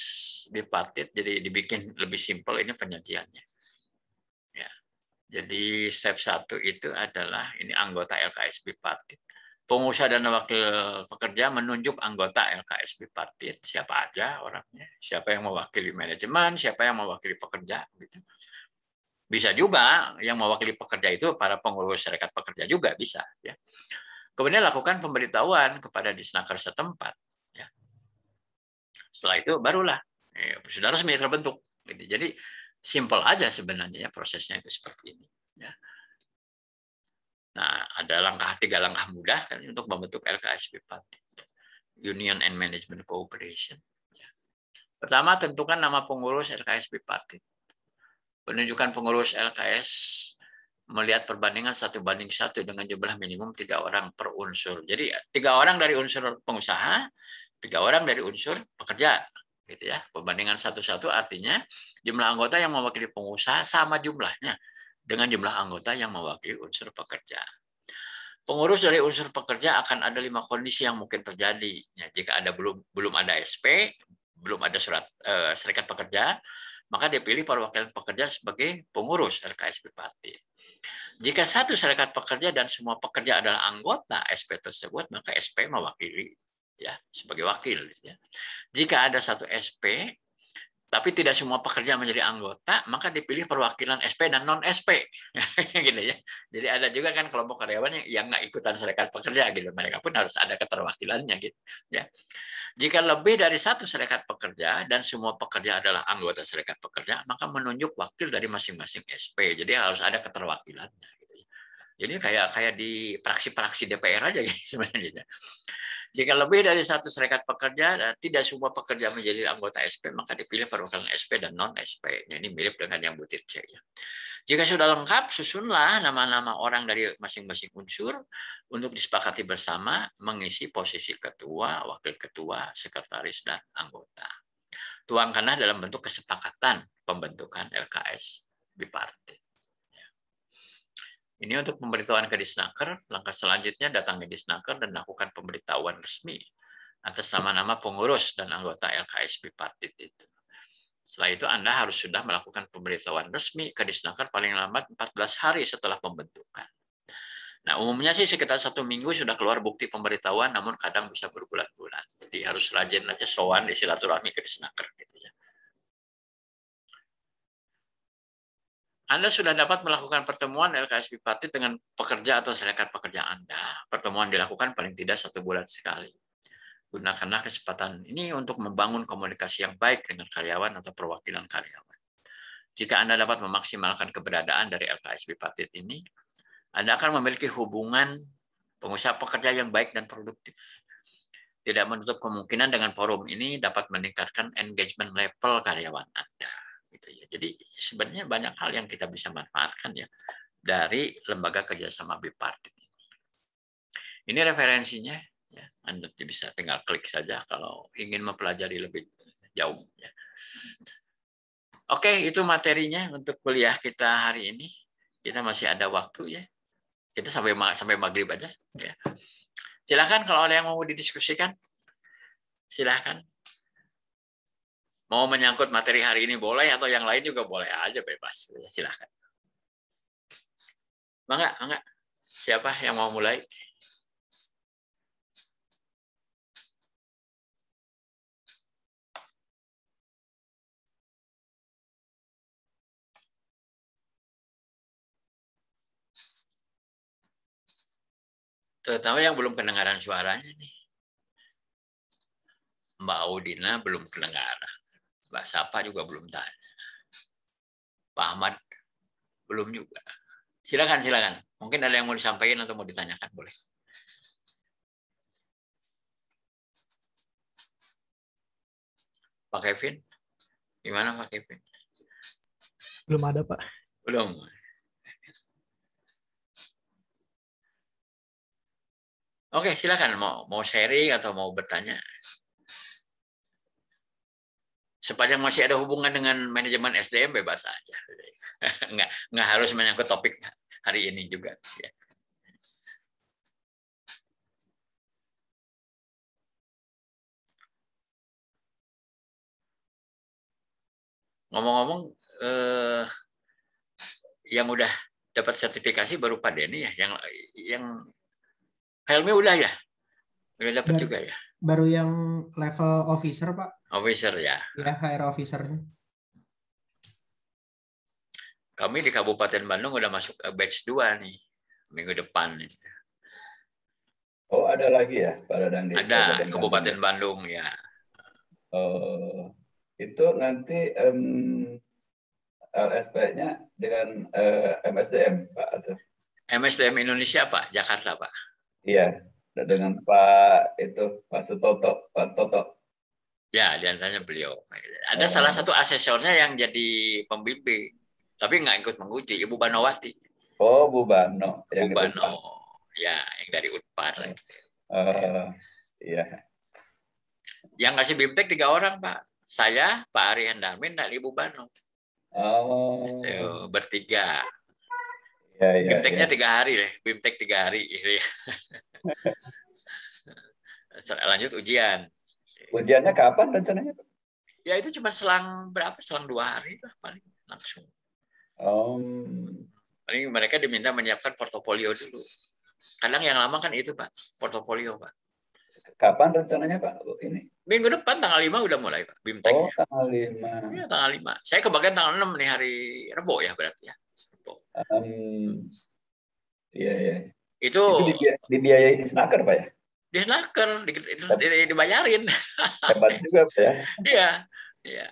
bipartit, jadi dibikin lebih simpel ini penyajiannya. Ya. Jadi step 1 itu adalah ini anggota LKS bipartit. Pengusaha dan wakil pekerja menunjuk anggota LKS bipartit, siapa aja orangnya, siapa yang mewakili manajemen, siapa yang mewakili pekerja. Gitu. Bisa juga yang mewakili pekerja itu para pengurus serikat pekerja juga bisa. Ya. Kemudian lakukan pemberitahuan kepada Disnaker setempat. Setelah itu barulah sudah resmi terbentuk. Jadi simpel aja sebenarnya prosesnya itu seperti ini. Ya. Nah, ada tiga langkah mudah kan untuk membentuk LKS Bipartit. Union and Management Cooperation. Pertama, tentukan nama pengurus LKS Bipartit. Penunjukan pengurus LKS melihat perbandingan 1:1 dengan jumlah minimum 3 orang per unsur. Jadi 3 orang dari unsur pengusaha, 3 orang dari unsur pekerja, gitu ya. Perbandingan 1:1 artinya jumlah anggota yang mewakili pengusaha sama jumlahnya dengan jumlah anggota yang mewakili unsur pekerja. Pengurus dari unsur pekerja akan ada 5 kondisi yang mungkin terjadi. Ya, jika ada belum ada SP, belum ada surat serikat pekerja, maka dipilih perwakilan pekerja sebagai pengurus LKS Bipartit. Jika satu serikat pekerja dan semua pekerja adalah anggota SP tersebut, maka SP mewakili ya sebagai wakil. Ya. Jika ada satu SP tapi tidak semua pekerja menjadi anggota, maka dipilih perwakilan SP dan non SP, gitu ya. Jadi ada juga kan kelompok karyawan yang nggak ikutan serikat pekerja, gitu. Mereka pun harus ada keterwakilannya, gitu. Ya. Jika lebih dari satu serikat pekerja dan semua pekerja adalah anggota serikat pekerja, maka menunjuk wakil dari masing-masing SP. Jadi harus ada keterwakilannya. Gitu ya. Jadi kayak di praksi-praksi DPR aja, gitu, sebenarnya. Jika lebih dari satu serikat pekerja dan tidak semua pekerja menjadi anggota SP, maka dipilih perwakilan SP dan non-SP. Ini mirip dengan yang butir C. Ya. Jika sudah lengkap, susunlah nama-nama orang dari masing-masing unsur untuk disepakati bersama mengisi posisi ketua, wakil ketua, sekretaris, dan anggota. Tuangkanlah dalam bentuk kesepakatan pembentukan LKS Bipartit. Ini untuk pemberitahuan ke Disnaker. Langkah selanjutnya datang ke Disnaker dan lakukan pemberitahuan resmi atas nama-nama pengurus dan anggota LKS Bipartit itu. Setelah itu Anda harus sudah melakukan pemberitahuan resmi ke Disnaker paling lambat 14 hari setelah pembentukan. Nah, umumnya sih sekitar 1 minggu sudah keluar bukti pemberitahuan, namun kadang bisa berbulan-bulan. Jadi harus rajin aja sowan di silaturahmi ke Disnaker. Gitu ya. Anda sudah dapat melakukan pertemuan LKS Bipartit dengan pekerja atau serikat pekerja Anda. Pertemuan dilakukan paling tidak 1 bulan sekali. Gunakanlah kesempatan ini untuk membangun komunikasi yang baik dengan karyawan atau perwakilan karyawan. Jika Anda dapat memaksimalkan keberadaan dari LKS Bipartit ini, Anda akan memiliki hubungan pengusaha pekerja yang baik dan produktif. Tidak menutup kemungkinan dengan forum ini dapat meningkatkan engagement level karyawan Anda. Gitu ya. Jadi sebenarnya banyak hal yang kita bisa manfaatkan ya dari lembaga kerjasama Bipartit. Ini referensinya, ya. Anda bisa tinggal klik saja kalau ingin mempelajari lebih jauh. Ya. Oke, itu materinya untuk kuliah kita hari ini. Kita masih ada waktu ya. Kita sampai maghrib aja. Ya. Silakan kalau ada yang mau didiskusikan, silakan. Mau menyangkut materi hari ini boleh, atau yang lain juga boleh aja, bebas. Silahkan. Mangga. Siapa yang mau mulai? Terutama yang belum kedengaran suaranya nih. Mbak Audina belum kedengaran. Mbak Sapa juga belum tanya. Pak Ahmad belum juga. Silakan. Mungkin ada yang mau disampaikan atau mau ditanyakan, boleh. Pak Kevin, gimana Pak Kevin? Belum ada, Pak. Belum. Oke, silakan mau sharing atau mau bertanya. Sepanjang masih ada hubungan dengan manajemen SDM, bebas saja. Nggak harus menyangkut topik hari ini juga. Ya. Ngomong-ngomong, yang udah dapat sertifikasi baru Pak Denny ya, yang Helmi udah ya, udah dapat juga ya. Baru yang level officer Pak. Officer ya. Ya, HR officer. Kami di Kabupaten Bandung udah masuk ke batch 2 nih, minggu depan. Oh, ada lagi ya Pak Dadang? Ada, Kabupaten Bandung ya. Itu nanti LSP-nya dengan MSDM Pak atau? MSDM Indonesia Pak, Jakarta Pak. Iya, dengan Pak Sutoto, Pak Toto. Ya, di antaranya beliau. Ada salah satu asesornya yang jadi pembimbing, tapi nggak ikut menguji, Ibu Banowati. Oh, Bu Bano. Bu Bano, ya, yang dari Unpar. Iya. Yang ngasih BIMTEK 3 orang Pak. Saya, Pak Ari Hendarmin, dan Ibu Bano. Bertiga. Ya, BIMTEK-nya 3 hari deh, BIMTEK 3 hari. Lanjut ujian. Ujiannya kapan rencananya? Ya itu cuma selang 2 hari lah paling langsung. Paling mereka diminta menyiapkan portofolio dulu. Kadang yang lama kan itu Pak, portofolio Pak. Kapan rencananya Pak? Ini minggu depan tanggal 5 udah mulai Pak, BIMTEK. Oh, tanggal 5. Ya, tanggal 5. Saya kebagian tanggal 6 nih, hari Rebo ya berarti ya. Iya. Itu dibiayai di Snaker Pak ya? Di Snaker, dibayarin. Hebat juga Pak ya? Iya.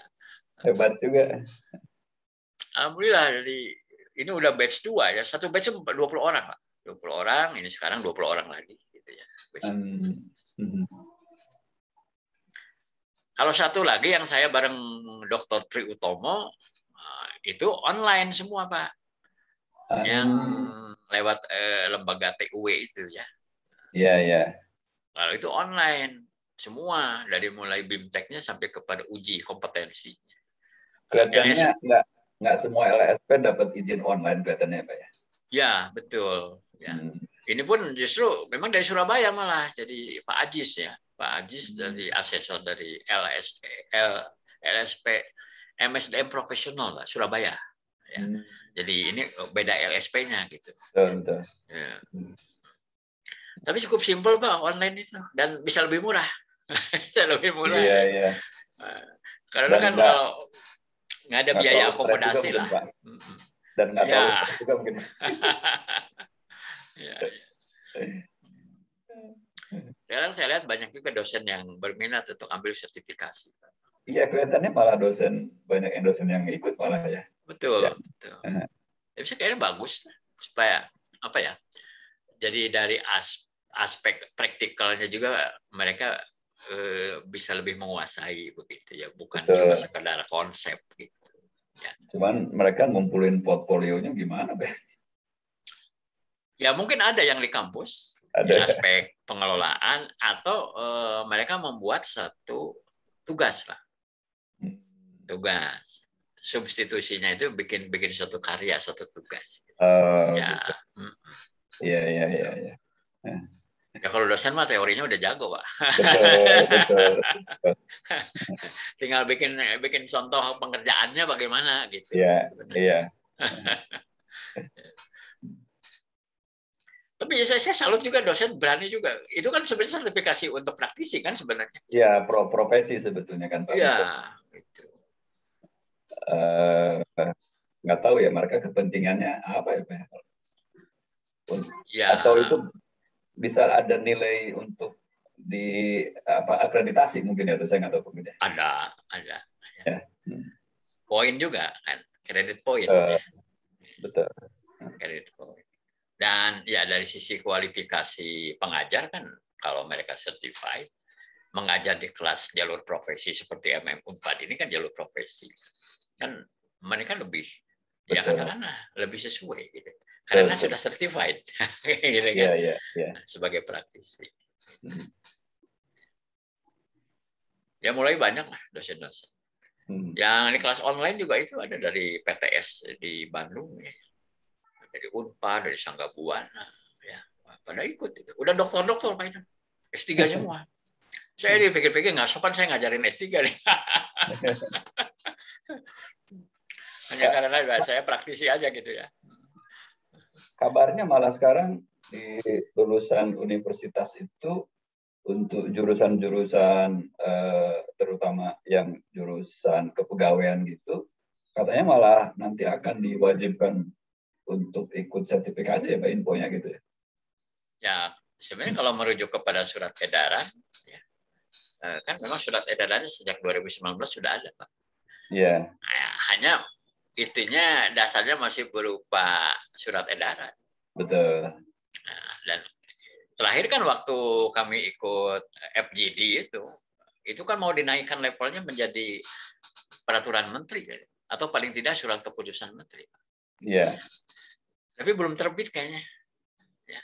Hebat juga. Alhamdulillah, ini udah batch 2 ya. Satu batch 20 orang Pak. 20 orang, ini sekarang 20 orang lagi gitu ya. Kalau satu lagi yang saya bareng Dr. Tri Utomo, itu online semua Pak. Yang lewat lembaga TUW itu ya. Iya. Lalu itu online semua, dari mulai BIMTEK-nya sampai kepada uji kompetensi. Kelihatannya nggak semua LSP dapat izin online kelihatannya Pak ya? Ya, betul. Ya. Ini pun justru memang dari Surabaya malah, jadi Pak Ajis ya. Pak Ajis dari asesor dari LSP MSDM profesional Pak, Surabaya. Ya. Jadi ini beda LSP-nya gitu. Betul. Ya. Tapi cukup simpel Pak online itu, dan bisa lebih murah. Bisa lebih murah. Iya. Karena kan kalau nggak ada biaya akomodasi lah. Mungkin, Pak. Dan nggak tahu juga mungkin. Ya. Sekarang saya lihat banyak juga dosen yang berminat untuk ambil sertifikasi. Iya, kelihatannya malah banyak dosen yang ikut malah ya. Betul. Tapi kayaknya bagus supaya apa ya? Jadi dari aspek praktikalnya juga mereka bisa lebih menguasai begitu ya, bukan cuma sekedar konsep gitu. Ya. Cuman mereka ngumpulin portfolionya gimana, Be? Ya mungkin ada yang di kampus, aspek pengelolaan, atau mereka membuat satu tugas Pak. Tugas. Substitusinya itu bikin satu karya, satu tugas. Iya. Ya kalau dosen mah teorinya udah jago Pak. Betul. Tinggal bikin contoh pengerjaannya bagaimana gitu. Iya. Tapi saya salut juga dosen berani juga. Itu kan sebenarnya sertifikasi untuk praktisi kan sebenarnya. Iya, profesi sebetulnya kan Pak. Iya, gitu. Nggak tahu ya mereka kepentingannya apa ya Pak? Ya. Atau itu bisa ada nilai untuk di akreditasi mungkin ya, atau saya nggak tahu mungkin ya. Ada. Ya. Poin juga kan, kredit poin. Betul. Kredit poin. Dan ya dari sisi kualifikasi pengajar kan, kalau mereka certified, mengajar di kelas jalur profesi seperti Unpad ini kan jalur profesi, kan mereka lebih, ya katakanlah lebih sesuai gitu, karena sudah certified, gitu kan, sebagai praktisi. Ya mulai banyak lah dosen-dosen. Yang di kelas online juga itu ada dari PTS di Bandung ya. Dari Unpad, dari Sangga Buana, ya, pada ikut itu. Udah dokter Pak itu, S3 semua. Saya dipikir-pikir nggak sopan saya ngajarin S3 nih. Hanya karena saya praktisi aja gitu ya. Kabarnya malah sekarang di lulusan universitas itu untuk jurusan-jurusan terutama yang jurusan kepegawaian gitu, katanya malah nanti akan diwajibkan untuk ikut sertifikasi ya Pak, infonya gitu ya? Ya, sebenarnya kalau merujuk kepada surat edaran, ya, kan memang surat edarannya sejak 2019 sudah ada Pak. Iya. Nah, hanya itunya dasarnya masih berupa surat edaran. Betul. Nah, dan terakhir kan waktu kami ikut FGD itu kan mau dinaikkan levelnya menjadi peraturan menteri atau paling tidak surat keputusan menteri. Iya. Tapi belum terbit kayaknya. Ya.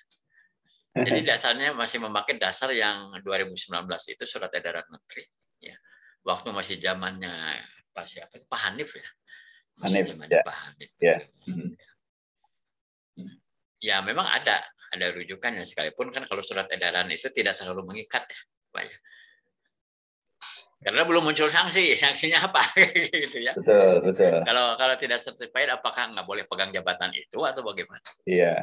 Jadi dasarnya masih memakai dasar yang 2019 itu surat edaran menteri. Ya. Waktu masih zamannya Pak Hanif ya. Masih zamannya Pak Hanif. Ya. Ya memang ada rujukannya sekalipun kan kalau surat edaran itu tidak terlalu mengikat ya, Pak ya. Karena belum muncul sanksinya apa gitu ya. Betul. Kalau tidak certified apakah nggak boleh pegang jabatan itu atau bagaimana? Iya.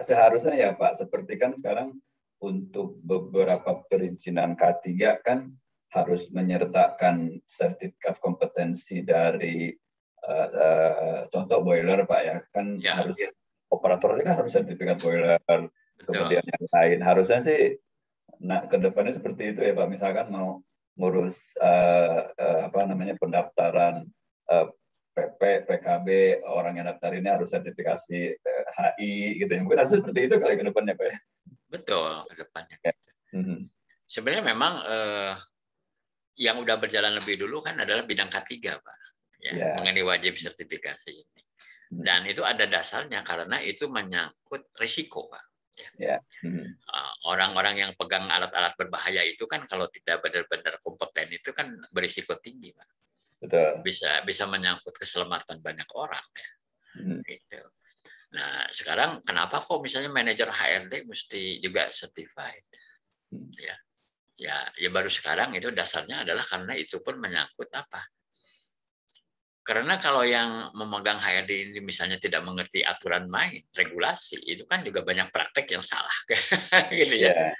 Seharusnya ya Pak, seperti kan sekarang untuk beberapa perizinan K3 kan harus menyertakan sertifikat kompetensi dari contoh boiler Pak ya, kan ya. Harus operatornya kan harus sertifikat boiler. Betul. Kemudian yang lain harusnya sih ke depannya seperti itu ya Pak, misalkan mau ngurus pendaftaran PP, PKB, orang yang daftar ini harus sertifikasi HI gitu ya. Mungkin harus seperti itu kali ke depannya Pak ya. Betul, ke depannya. Ya. Sebenarnya memang yang udah berjalan lebih dulu kan adalah bidang K3 Pak. Ya, mengenai wajib sertifikasi ini. Dan itu ada dasarnya karena itu menyangkut risiko Pak. Ya. Orang-orang yang pegang alat-alat berbahaya itu kan kalau tidak benar-benar kompeten itu kan berisiko tinggi Pak. Betul. Bisa menyangkut keselamatan banyak orang ya. Gitu. Nah sekarang kenapa kok misalnya manajer HRD mesti juga certified ya baru sekarang itu dasarnya adalah karena itu pun menyangkut apa. Karena kalau yang memegang HRD ini misalnya tidak mengerti aturan main, regulasi, itu kan juga banyak praktek yang salah. Gitu ya.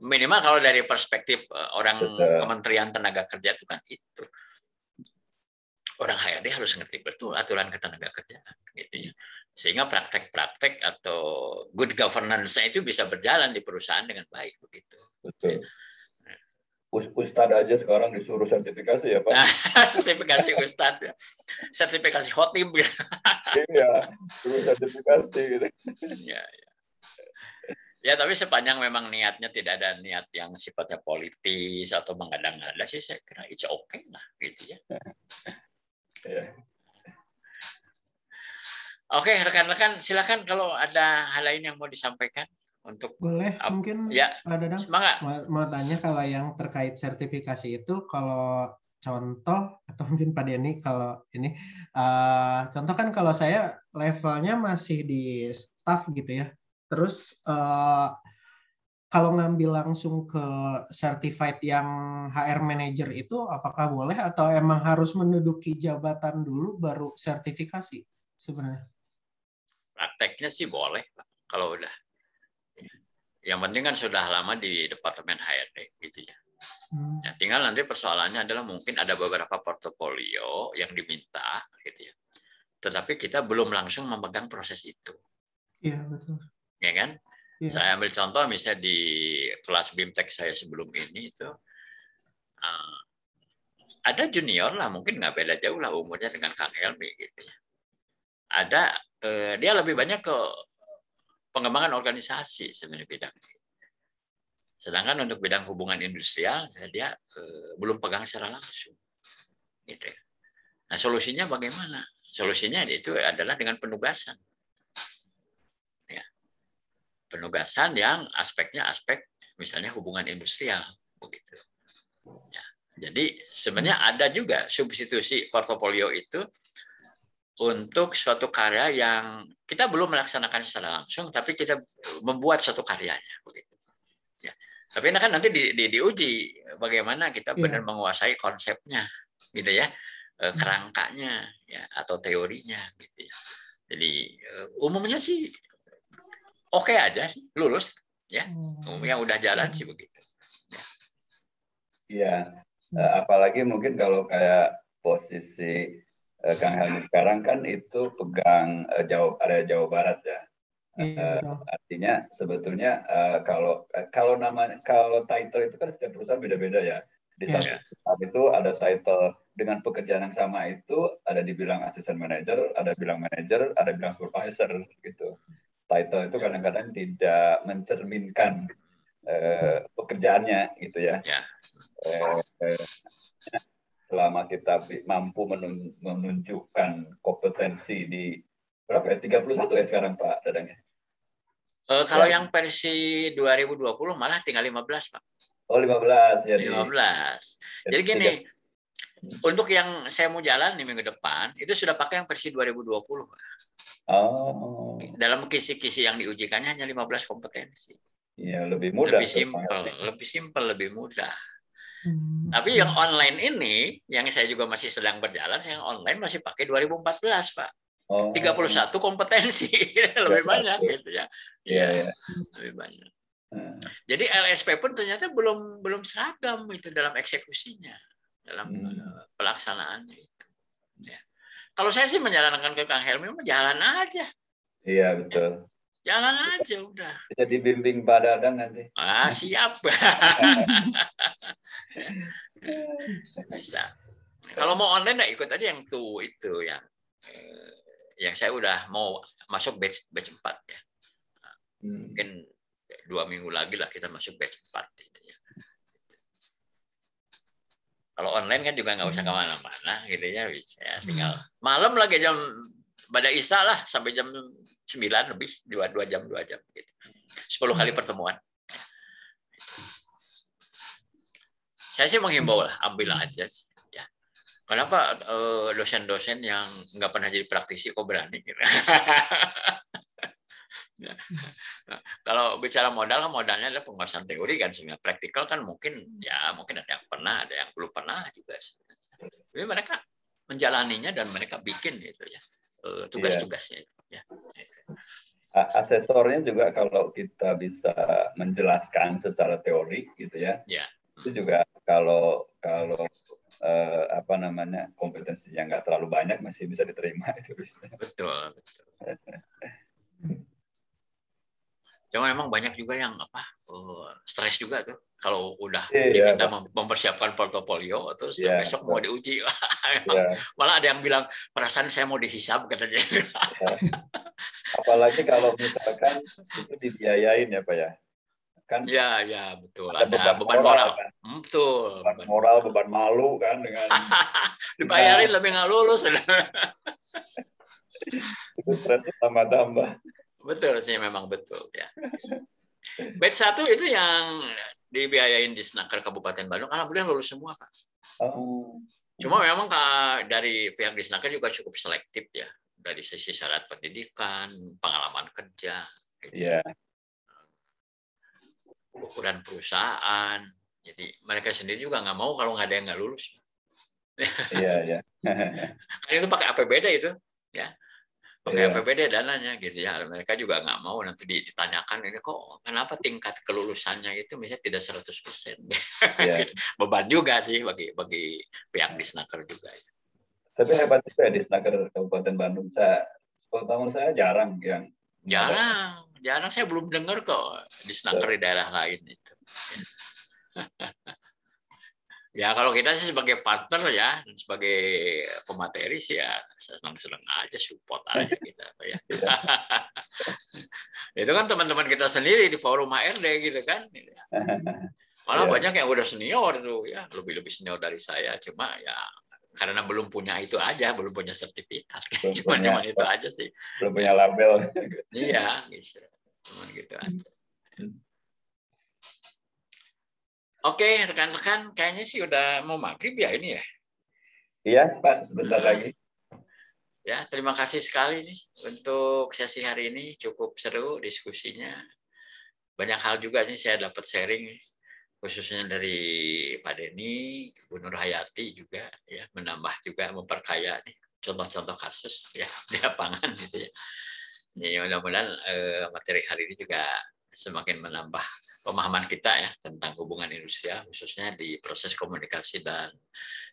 Minimal kalau dari perspektif orang Kementerian Tenaga Kerja itu kan itu. Orang HRD harus ngerti betul aturan ketenagakerjaan. Gitu ya. Sehingga praktek-praktek atau good governance-nya itu bisa berjalan di perusahaan dengan baik. Begitu. Betul. Ustadz aja sekarang disuruh sertifikasi ya Pak. Sertifikasi Ustadz, sertifikasi khotib. Iya, suruh sertifikasi gitu. Ya, tapi sepanjang memang niatnya tidak ada niat yang sifatnya politis atau mengada-ngada sih saya kira it's okay lah gitu ya. Oke, rekan-rekan silakan kalau ada hal lain yang mau disampaikan. Untuk boleh mungkin ya, Pak Dadang semangat. Mau tanya kalau yang terkait sertifikasi itu kalau contoh atau mungkin Pak Denny kalau ini contoh kan kalau saya levelnya masih di staff gitu ya terus kalau ngambil langsung ke certified yang HR manager itu apakah boleh atau emang harus menduduki jabatan dulu baru sertifikasi sebenarnya? Prakteknya sih boleh Pak kalau udah. Yang penting kan sudah lama di Departemen HRD gitu ya. Ya. Tinggal nanti persoalannya adalah mungkin ada beberapa portofolio yang diminta gitu ya. Tetapi kita belum langsung memegang proses itu. Iya, betul. Ya kan? Ya. Saya ambil contoh misalnya di kelas BIMTEK saya sebelum ini itu ada junior lah, mungkin nggak beda jauh lah umurnya dengan Kang Helmi gitu ya. Ada dia lebih banyak ke pengembangan organisasi sebenarnya bidangnya. Sedangkan untuk bidang hubungan industrial dia belum pegang secara langsung. Gitu. Nah solusinya bagaimana? Solusinya itu adalah dengan penugasan. Ya. Penugasan yang aspeknya aspek misalnya hubungan industrial begitu. Ya. Jadi sebenarnya ada juga substitusi portofolio itu untuk suatu karya yang kita belum melaksanakan secara langsung, tapi kita membuat suatu karyanya, begitu. Ya. Tapi ini kan nanti diuji bagaimana kita benar menguasai konsepnya, gitu ya, kerangkanya, ya, atau teorinya, gitu ya. Jadi umumnya sih oke aja sih, lulus, ya, yang udah jalan sih begitu. Iya, apalagi mungkin kalau kayak posisi Kang Helmi sekarang kan itu pegang area Jawa Barat ya. Artinya sebetulnya kalau title itu kan setiap perusahaan beda-beda ya. Di satu saat itu ada title dengan pekerjaan yang sama itu ada dibilang asisten manajer, ada bilang manajer, ada bilang supervisor gitu. title itu kadang-kadang tidak mencerminkan pekerjaannya gitu ya. Selama kita mampu menunjukkan kompetensi di berapa ya? 31 ya sekarang Pak Dadang ya? Kalau yang versi 2020 malah tinggal 15, Pak. Oh, 15 ya. 15. Jadi gini, untuk yang saya mau jalan di minggu depan, itu sudah pakai yang versi 2020, Pak. Oh. Dalam kisi-kisi yang diujikannya hanya 15 kompetensi. Iya, lebih mudah. Lebih simpel, lebih mudah. Tapi yang online ini, yang saya juga masih sedang berjalan, yang online masih pakai 2014, Pak. 31 kompetensi, lebih banyak gitu ya. Iya, lebih banyak. Jadi LSP pun ternyata belum seragam itu dalam eksekusinya, dalam pelaksanaannya itu. Ya. Kalau saya sih menjalankan ke Kang Helmi, jalan aja. Iya, betul. Jalan aja udah. Bisa dibimbing Pak Dadang nanti. Siap. Bisa. Kalau mau online, ikut aja yang itu yang saya udah mau masuk batch 4 ya. Mungkin 2 minggu lagi lah kita masuk batch 4 gitu ya. Kalau online kan juga nggak usah kemana-mana gitu ya, bisa tinggal malam lagi jam pada Isya lah sampai jam 9 lebih 2 jam gitu. 10 kali pertemuan. Saya sih menghimbau lah, ambil aja sih. Ya. Kenapa dosen-dosen yang nggak pernah jadi praktisi kok berani? Gitu. Ya. Nah, kalau bicara modal, modalnya adalah penguasaan teori kan, sebenarnya praktikal kan mungkin ada yang pernah, ada yang belum pernah juga. Tapi mereka menjalaninya dan mereka bikin gitu ya tugas-tugasnya itu. Ya. Asesornya juga kalau kita bisa menjelaskan secara teori gitu ya. Itu juga kalau kompetensinya nggak terlalu banyak masih bisa diterima itu bisa. Betul. Cuma memang banyak juga yang stres juga tuh kalau udah diminta mempersiapkan portofolio terus besok mau diuji. Malah ada yang bilang perasaan saya mau dihisab katanya. Apalagi kalau misalkan itu dibiayain ya Pak ya. Kan betul. Ada beban moral. Kan? Betul. Beban moral, beban malu kan dengan dibayarin lebih nggak lulus. Itu stresnya tambah-tambah. Betul sih, memang betul ya. Batch 1 itu yang dibiayain di Disnaker Kabupaten Bandung, alhamdulillah lulus semua Pak. Cuma memang dari pihak Disnaker juga cukup selektif ya, dari sisi syarat pendidikan, pengalaman kerja, gitu. Ukuran perusahaan. Jadi mereka sendiri juga nggak mau kalau nggak ada yang nggak lulus. Iya. Itu pakai APBD itu, ya. Pakai APBD dananya gitu ya. Mereka juga nggak mau nanti ditanyakan ini kok kenapa tingkat kelulusannya itu misalnya tidak 100%. Beban juga sih bagi pihak Disnaker juga. Tapi hebat juga ya Disnaker Kabupaten Bandung. Sepengetahuan saya jarang yang jarang saya belum dengar kok Disnaker di daerah lain itu. Ya kalau kita sih sebagai partner ya, sebagai pemateri sih ya senang-senang aja, support aja kita ya. Itu kan teman-teman kita sendiri di forum HRD gitu kan. Malah banyak yang udah senior tuh ya, lebih senior dari saya, cuma ya karena belum punya itu aja, belum punya sertifikat. Cuma itu aja sih. Belum punya label. Iya, gitu. Cuman gitu aja. Oke, rekan-rekan, kayaknya sih udah mau maghrib ya ini ya. Iya, Pak, sebentar lagi. Ya, terima kasih sekali nih untuk sesi hari ini, cukup seru diskusinya. Banyak hal juga nih saya dapat sharing, khususnya dari Pak Denny, Bu Nur Hayati juga, ya menambah juga memperkaya nih contoh-contoh kasus ya di lapangan gitu ya. Ini mudah-mudahan materi hari ini juga semakin menambah pemahaman kita ya tentang hubungan industrial, khususnya di proses komunikasi dan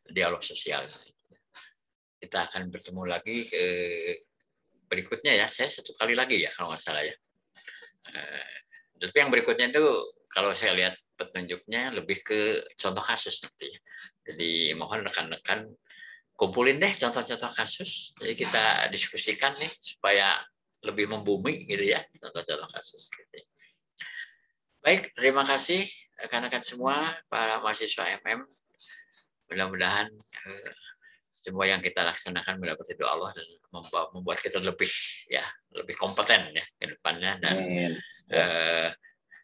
dialog sosial. Kita akan bertemu lagi berikutnya ya. Saya 1 kali lagi ya kalau nggak salah ya. Tapi yang berikutnya itu kalau saya lihat petunjuknya lebih ke contoh kasus nanti. Jadi mohon rekan-rekan kumpulin deh contoh-contoh kasus. Jadi kita diskusikan nih supaya lebih membumi gitu ya, contoh-contoh kasus gitu. Baik, terima kasih rekan-rekan semua para mahasiswa MM. Mudah-mudahan semua yang kita laksanakan mendapat ridho Allah dan membuat kita lebih kompeten ya ke depannya, dan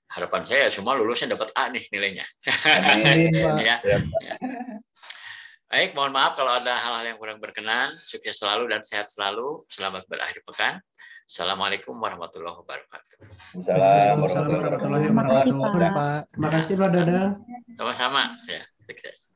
harapan saya semua lulusnya dapat A nih nilainya. Ya. Baik, mohon maaf kalau ada hal-hal yang kurang berkenan. Sukses selalu dan sehat selalu. Selamat berakhir pekan. Assalamualaikum warahmatullahi wabarakatuh. Assalamualaikum warahmatullahi wabarakatuh. Terima kasih Pak Dadang. Sama-sama. Ya, sukses.